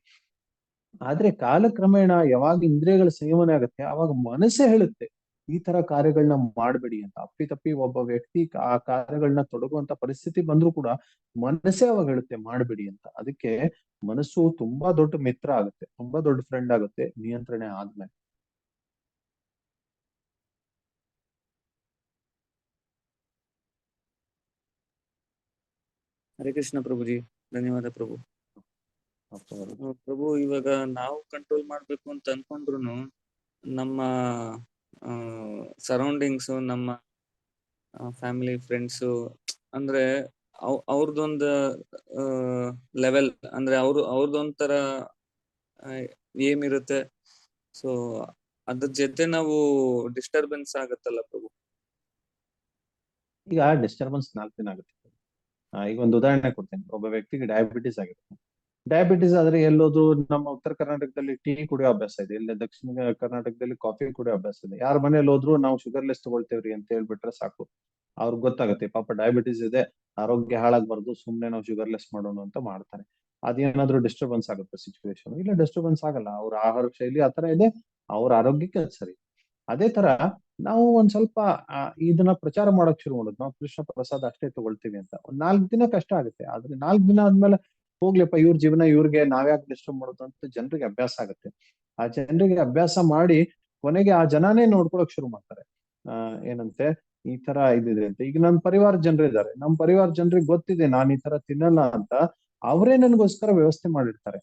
S3: ಆದ್ರೆ ಕಾಲಕ್ರಮೇಣ ಯಾವಾಗ ಇಂದ್ರಿಯಗಳ ಸಂಯಮನೆ ಆಗುತ್ತೆ, ಅವಾಗ ಮನಸ್ಸೇ ಹೇಳುತ್ತೆ ಈ ತರ ಕಾರ್ಯಗಳನ್ನ ಮಾಡ್ಬೇಡಿ ಅಂತ. ಅಪ್ಪಿತಪ್ಪಿ ಒಬ್ಬ ವ್ಯಕ್ತಿ ಆ ಕಾರ್ಯಗಳನ್ನ ತೊಡಗುವಂತ ಪರಿಸ್ಥಿತಿ ಬಂದ್ರೂ ಕೂಡ ಮನಸ್ಸೇ ಅವಾಗ ಹೇಳುತ್ತೆ ಮಾಡ್ಬೇಡಿ ಅಂತ. ಅದಕ್ಕೆ ಮನಸ್ಸು ತುಂಬಾ ದೊಡ್ಡ ಮಿತ್ರ ಆಗುತ್ತೆ, ತುಂಬಾ ದೊಡ್ಡ ಫ್ರೆಂಡ್ ಆಗುತ್ತೆ ನಿಯಂತ್ರಣೆ ಆದ್ಮೇಲೆ.
S7: ಹರೇ ಕೃಷ್ಣ ಪ್ರಭುಜಿ, ಧನ್ಯವಾದ ಪ್ರಭು. ಪ್ರಭು, ಇವಾಗ ನಾವು ಕಂಟ್ರೋಲ್ ಮಾಡ್ಬೇಕು ಅಂತ ಅನ್ಕೊಂಡ್ರು ನಮ್ಮ ಸರೌಂಡಿಂಗ್ಸ್, ನಮ್ಮ ಫ್ಯಾಮಿಲಿ, ಫ್ರೆಂಡ್ಸು, ಅಂದ್ರೆ ಅವ್ರದೊಂದು ಲೆವೆಲ್, ಅಂದ್ರೆ ಅವ್ರದೊಂಥರ ಏಮ್ ಇರುತ್ತೆ. ಸೊ ಅದ್ರ ಜೊತೆ ನಾವು ಡಿಸ್ಟರ್ಬೆನ್ಸ್ ಆಗತ್ತಲ್ಲ ಪ್ರಭು?
S3: ಈಗ ಡಿಸ್ಟರ್ಬೆನ್ಸ್ 4 ದಿನ ಆಗುತ್ತೆ. ಈಗ ಒಂದು ಉದಾಹರಣೆ ಕೊಡ್ತೇನೆ. ಒಬ್ಬ ವ್ಯಕ್ತಿಗೆ ಡಯಾಬಿಟಿಸ್ ಆಗಿರುತ್ತೆ. ಡಯಾಬಿಟಿಸ್ ಆದ್ರೆ ಎಲ್ಲೋದು ನಮ್ಮ ಉತ್ತರ ಕರ್ನಾಟಕದಲ್ಲಿ ಟೀ ಕುಡಿಯೋ ಅಭ್ಯಾಸ ಇದೆ, ಇಲ್ಲ ದಕ್ಷಿಣ ಕರ್ನಾಟಕದಲ್ಲಿ ಕಾಫಿ ಕುಡಿಯೋ ಅಭ್ಯಾಸ ಇದೆ. ಯಾರ ಮನೇಲಿ ಹೋದ್ರು ನಾವು ಶುಗರ್ಲೆಸ್ ತಗೊಳ್ತೇವ್ರಿ ಅಂತ ಹೇಳ್ಬಿಟ್ರೆ ಸಾಕು, ಅವ್ರಿಗೆ ಗೊತ್ತಾಗುತ್ತೆ ಪಾಪ ಡಯಾಬಿಟಿಸ್ ಇದೆ, ಆರೋಗ್ಯ ಹಾಳಾಗ್ಬಾರ್ದು, ಸುಮ್ನೆ ನಾವು ಶುಗರ್ಲೆಸ್ ಮಾಡೋಣ ಅಂತ ಮಾಡ್ತಾರೆ. ಅದೇನಾದ್ರೂ ಡಿಸ್ಟರ್ಬೆನ್ಸ್ ಆಗುತ್ತೆ ಸಿಚುವೇಶನ್? ಇಲ್ಲ, ಡಿಸ್ಟರ್ಬೆನ್ಸ್ ಆಗಲ್ಲ. ಅವ್ರ ಆಹಾರ ಶೈಲಿ ಆತರ ಇದೆ, ಅವ್ರ ಆರೋಗ್ಯಕ್ಕೆ ಅದು ಸರಿ. ಅದೇ ತರ ನಾವು ಒಂದ್ ಸ್ವಲ್ಪ ಇದನ್ನ ಪ್ರಚಾರ ಮಾಡಕ್ ಶುರು ಮಾಡೋದು, ನಾವು ಕೃಷ್ಣ ಪ್ರಸಾದ ಅಷ್ಟೇ ತಗೊಳ್ತೀವಿ ಅಂತ. ಒಂದ್ 4 ದಿನ ಕಷ್ಟ ಆಗುತ್ತೆ. ಆದ್ರೆ 4 ದಿನ ಆದ್ಮೇಲೆ ಹೋಗ್ಲಿಪ್ಪ ಇವ್ರ ಜೀವನ ಇವ್ರಿಗೆ ನಾವ್ಯಾಕೆ ಡಿಸ್ಟರ್ಬ್ ಮಾಡೋದು ಅಂತ ಜನರಿಗೆ ಅಭ್ಯಾಸ ಆಗುತ್ತೆ. ಆ ಜನರಿಗೆ ಅಭ್ಯಾಸ ಮಾಡಿ ಕೊನೆಗೆ ಆ ಜನನೇ ನೋಡ್ಕೊಳಕ್ ಶುರು ಮಾಡ್ತಾರೆ. ಏನಂತೆ ಈ ತರ ಇದಿದೆ ಅಂತ. ಈಗ ನನ್ನ ಪರಿವಾರ ಜನರಿದ್ದಾರೆ, ನಮ್ಮ ಪರಿವಾರ ಜನರಿಗೆ ಗೊತ್ತಿದೆ ನಾನು ಈ ತರ ತಿನ್ನಲ್ಲ ಅಂತ, ಅವರೇ ನನ್ಗೋಸ್ಕರ ವ್ಯವಸ್ಥೆ ಮಾಡಿರ್ತಾರೆ.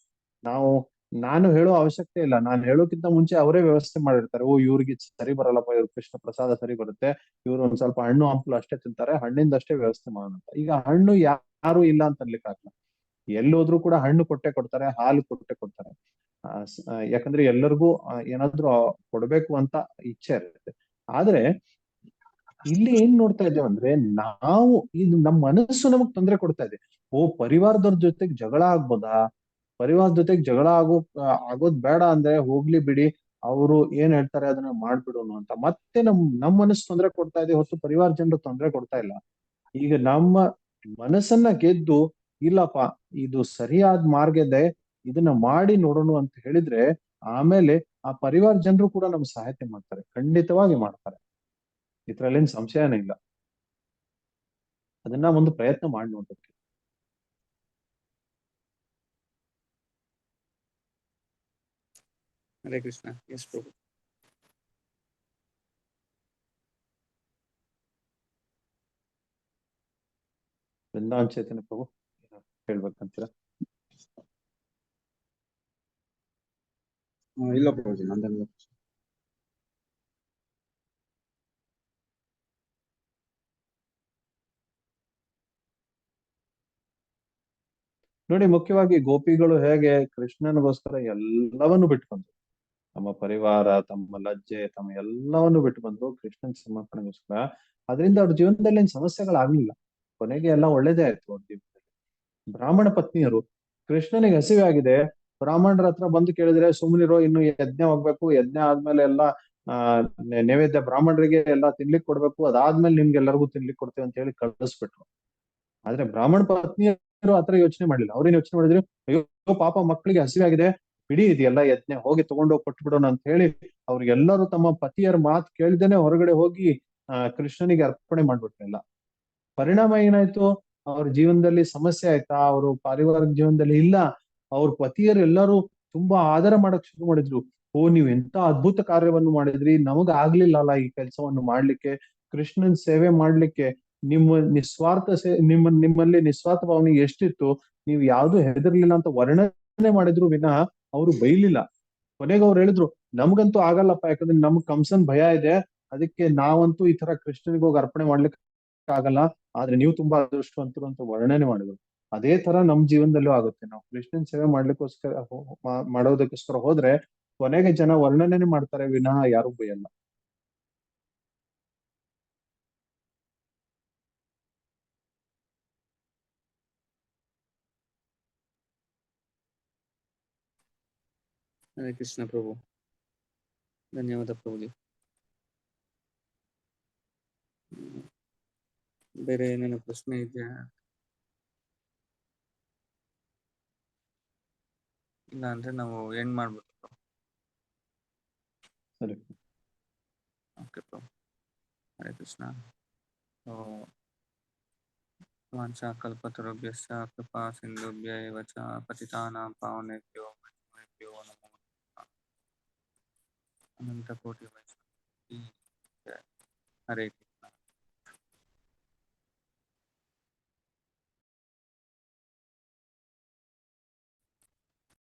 S3: ನಾನು ಹೇಳೋ ಅವಶ್ಯಕತೆ ಇಲ್ಲ, ನಾನು ಹೇಳೋಕ್ಕಿಂತ ಮುಂಚೆ ಅವರೇ ವ್ಯವಸ್ಥೆ ಮಾಡಿರ್ತಾರೆ. ಓ, ಇವ್ರಿಗೆ ಸರಿ ಬರಲ್ಲಪ್ಪ, ಇವ್ರ ಕೃಷ್ಣ ಪ್ರಸಾದ ಸರಿ ಬರುತ್ತೆ, ಇವ್ರು ಒಂದ್ ಸ್ವಲ್ಪ ಹಣ್ಣು ಹಂಪಲು ಅಷ್ಟೇ ತಿಂತಾರೆ, ಹಣ್ಣಿಂದ ಅಷ್ಟೇ ವ್ಯವಸ್ಥೆ ಮಾಡೋಣ ಅಂತ. ಈಗ ಹಣ್ಣು ಯಾರು ಇಲ್ಲ ಅಂತ ಅನ್ಲಿಕ್ಕಾಗಲ್ಲ, ಎಲ್ಲೋದ್ರೂ ಕೂಡ ಹಣ್ಣು ಕೊಟ್ಟೆ ಕೊಡ್ತಾರೆ, ಹಾಲು ಕೊಟ್ಟೆ ಕೊಡ್ತಾರೆ. ಯಾಕಂದ್ರೆ ಎಲ್ಲರಿಗೂ ಏನಾದ್ರೂ ಕೊಡ್ಬೇಕು ಅಂತ ಇಚ್ಛೆ ಇರುತ್ತೆ. ಆದ್ರೆ ಇಲ್ಲಿ ಏನ್ ನೋಡ್ತಾ ಇದ್ದೇವೆ ಅಂದ್ರೆ ನಾವು ಇದು ನಮ್ಮ ಮನಸ್ಸು ನಮಗ್ ತೊಂದರೆ ಕೊಡ್ತಾ ಇದೆ. ಪರಿವಾರದವ್ರ ಜೊತೆಗೆ ಜಗಳ ಆಗ್ಬೋದಾ? ಪರಿವಾರದ ಜೊತೆಗೆ ಜಗಳ ಆಗೋದ್ ಬೇಡ ಅಂದ್ರೆ ಹೋಗ್ಲಿ ಬಿಡಿ, ಅವರು ಏನ್ ಹೇಳ್ತಾರೆ ಅದನ್ನ ಮಾಡ್ಬಿಡೋನು ಅಂತ ಮತ್ತೆ ನಮ್ ಮನಸ್ಸು ತೊಂದರೆ ಕೊಡ್ತಾ ಇದೆ ಹೊತ್ತು ಪರಿವಾರ ಜನರು ತೊಂದರೆ ಕೊಡ್ತಾ ಇಲ್ಲ. ಈಗ ನಮ್ಮ ಮನಸ್ಸನ್ನ ಗೆದ್ದು ಇಲ್ಲಪ್ಪ ಇದು ಸರಿಯಾದ ಮಾರ್ಗ ಇದೆ, ಇದನ್ನ ಮಾಡಿ ನೋಡೋಣ ಅಂತ ಹೇಳಿದ್ರೆ ಆಮೇಲೆ ಆ ಪರಿವಾರ ಜನರು ಕೂಡ ನಮ್ಗೆ ಸಹಾಯತೆ ಮಾಡ್ತಾರೆ, ಖಂಡಿತವಾಗಿ ಮಾಡ್ತಾರೆ. ಇದ್ರಲ್ಲೇನ್ ಸಂಶಯನೇ ಇಲ್ಲ. ಅದನ್ನ ಒಂದು ಪ್ರಯತ್ನ ಮಾಡಿ ನೋಡ್ಬೇಕು.
S7: ಹರೇ ಕೃಷ್ಣ. ಎಸ್ ಪ್ರಭು.
S3: ಬೃಂದಾವನ್ ಚೇತನ ಪ್ರಭು ಹೇಳ್ಬೇಕಂತೀರಾ?
S1: ಇಲ್ಲ ಪ್ರಭುಜಿ, ನಂದೇನಿಲ್ಲ.
S3: ನೋಡಿ, ಮುಖ್ಯವಾಗಿ ಗೋಪಿಗಳು ಹೇಗೆ ಕೃಷ್ಣನಿಗೋಸ್ಕರ ಎಲ್ಲವನ್ನು ಬಿಟ್ಟು ಬಂದ್ರು. ತಮ್ಮ ಪರಿವಾರ, ತಮ್ಮ ಲಜ್ಜೆ, ತಮ್ಮ ಎಲ್ಲವನ್ನು ಬಿಟ್ಟು ಬಂದ್ರು ಕೃಷ್ಣನ್ ಸಮರ್ಪಣೆಗೋಸ್ಕರ. ಅದರಿಂದ ಅವ್ರ ಜೀವನದಲ್ಲಿ ಏನ್ ಸಮಸ್ಯೆಗಳಾಗ್ಲಿಲ್ಲ, ಕೊನೆಗೆ ಎಲ್ಲ ಒಳ್ಳೇದೇ ಆಯ್ತು ಅವ್ರ ಜೀವನದಲ್ಲಿ. ಬ್ರಾಹ್ಮಣ ಪತ್ನಿಯರು ಕೃಷ್ಣನಿಗೆ ಹಸಿವೆ ಆಗಿದೆ, ಬ್ರಾಹ್ಮಣರ ಹತ್ರ ಬಂದು ಕೇಳಿದ್ರೆ ಸುಮ್ಮನಿರೋ, ಇನ್ನು ಯಜ್ಞ ಹೋಗ್ಬೇಕು, ಯಜ್ಞ ಆದ್ಮೇಲೆ ಎಲ್ಲ ನೈವೇದ್ಯ ಬ್ರಾಹ್ಮಣರಿಗೆ ಎಲ್ಲ ತಿನ್ಲಿಕ್ಕೆ ಕೊಡ್ಬೇಕು, ಅದಾದ್ಮೇಲೆ ನಿಮ್ಗೆಲ್ಲರಿಗೂ ತಿನ್ಲಿಕ್ಕೆ ಕೊಡ್ತೇವೆ ಅಂತ ಹೇಳಿ ಕಳಿಸ್ಬಿಟ್ರು. ಆದ್ರೆ ಬ್ರಾಹ್ಮಣ ಪತ್ನಿಯರು ಆತರ ಯೋಚನೆ ಮಾಡಿಲ್ಲ. ಅವ್ರೇನ್ ಯೋಚನೆ ಮಾಡಿದ್ರು, ಅಯ್ಯೋ ಪಾಪ ಮಕ್ಕಳಿಗೆ ಹಸಿವೆ ಆಗಿದೆ, ಬಿಡಿ ಇದೆಲ್ಲ ಯಜ್ಞ, ಹೋಗಿ ತಗೊಂಡೋಗಿ ಕೊಟ್ಬಿಡೋಣ ಅಂತ ಹೇಳಿ ಅವ್ರಿಗೆಲ್ಲರೂ ತಮ್ಮ ಪತಿಯರ ಮಾತು ಕೇಳ್ದೇನೆ ಹೊರಗಡೆ ಹೋಗಿ ಕೃಷ್ಣನಿಗೆ ಅರ್ಪಣೆ ಮಾಡ್ಬಿಟ್ರಲ್ಲ. ಪರಿಣಾಮ ಏನಾಯ್ತು? ಅವ್ರ ಜೀವನದಲ್ಲಿ ಸಮಸ್ಯೆ ಆಯ್ತಾ? ಅವರು ಪಾರಿವಾರಿಕ ಜೀವನದಲ್ಲಿ ಇಲ್ಲ. ಅವ್ರ ಪತಿಯರು ಎಲ್ಲರೂ ತುಂಬಾ ಆದರ ಮಾಡಕ್ ಶುರು ಮಾಡಿದ್ರು. ನೀವ್ ಎಂತ ಅದ್ಭುತ ಕಾರ್ಯವನ್ನು ಮಾಡಿದ್ರಿ, ನಮಗ್ ಆಗ್ಲಿಲ್ಲ ಅಲ್ಲ ಈ ಕೆಲಸವನ್ನು ಮಾಡ್ಲಿಕ್ಕೆ, ಕೃಷ್ಣನ್ ಸೇವೆ ಮಾಡ್ಲಿಕ್ಕೆ. ನಿಮ್ಮ ನಿಸ್ವಾರ್ಥ ನಿಮ್ಮಲ್ಲಿ ನಿಸ್ವಾರ್ಥ ಭಾವನೆ ಎಷ್ಟಿತ್ತು, ನೀವು ಯಾವ್ದು ಹೆದರ್ಲಿಲ್ಲ ಅಂತ ವರ್ಣನೆ ಮಾಡಿದ್ರು ವಿನಃ ಅವರು ಬೈಲಿಲ್ಲ. ಕೊನೆಗೆ ಅವ್ರು ಹೇಳಿದ್ರು, ನಮ್ಗಂತೂ ಆಗಲ್ಲಪ್ಪ, ಯಾಕಂದ್ರೆ ನಮ್ಗ್ ಕಂಸನ್ ಭಯ ಇದೆ, ಅದಕ್ಕೆ ನಾವಂತೂ ಈ ತರ ಕೃಷ್ಣನಿಗೆ ಹೋಗಿ ಅರ್ಪಣೆ ಮಾಡ್ಲಿಕ್ಕೆ ಆಗಲ್ಲ, ಆದ್ರೆ ನೀವು ತುಂಬಾ ಅದೃಷ್ಟವಂತರು ಅಂತ ವರ್ಣನೆ ಮಾಡಿದ್ರು. ಅದೇ ತರ ನಮ್ ಜೀವನದಲ್ಲೂ ಆಗುತ್ತೆ. ನಾವು ಕೃಷ್ಣನ್ ಸೇವೆ ಮಾಡ್ಲಿಕ್ಕೋಸ್ಕರ ಮಾಡೋದಕ್ಕೋಸ್ಕರ ಹೋದ್ರೆ ಕೊನೆಗೆ ಜನ ವರ್ಣನೆ ಮಾಡ್ತಾರೆ ವಿನಃ ಯಾರು ಬೈಯಲ್ಲ.
S7: ಹರೇ ಕೃಷ್ಣ ಪ್ರಭು. ಧನ್ಯವಾದ ಪ್ರಭುಜಿ. ಬೇರೆ ಏನೇನು ಪ್ರಶ್ನೆ ಇದೆಯಾ? ಇಲ್ಲ ಅಂದ್ರೆ ನಾವು ಎಂಡ್ ಮಾಡ್ಬಿಟ್ಟು.
S3: ಸರಿ.
S7: ಓಕೆ ಪ್ರಭು. ಹರೇ ಕೃಷ್ಣ. ವಾಂಛಾ ಕಲ್ಪತರುಭ್ಯಶ್ಚ ಕೃಪಾ ಸಿಂಧುಭ್ಯ ಏವ ಚ ಪತಿತಾನಾಂ ಪಾವನೇಭ್ಯೋ ವೈಷ್ಣವೇಭ್ಯೋ ನಮೋ ನಮಃ. ಅನಂತ ಕೋಟಿ ವೈಷ್ಣವ. ಹರೇ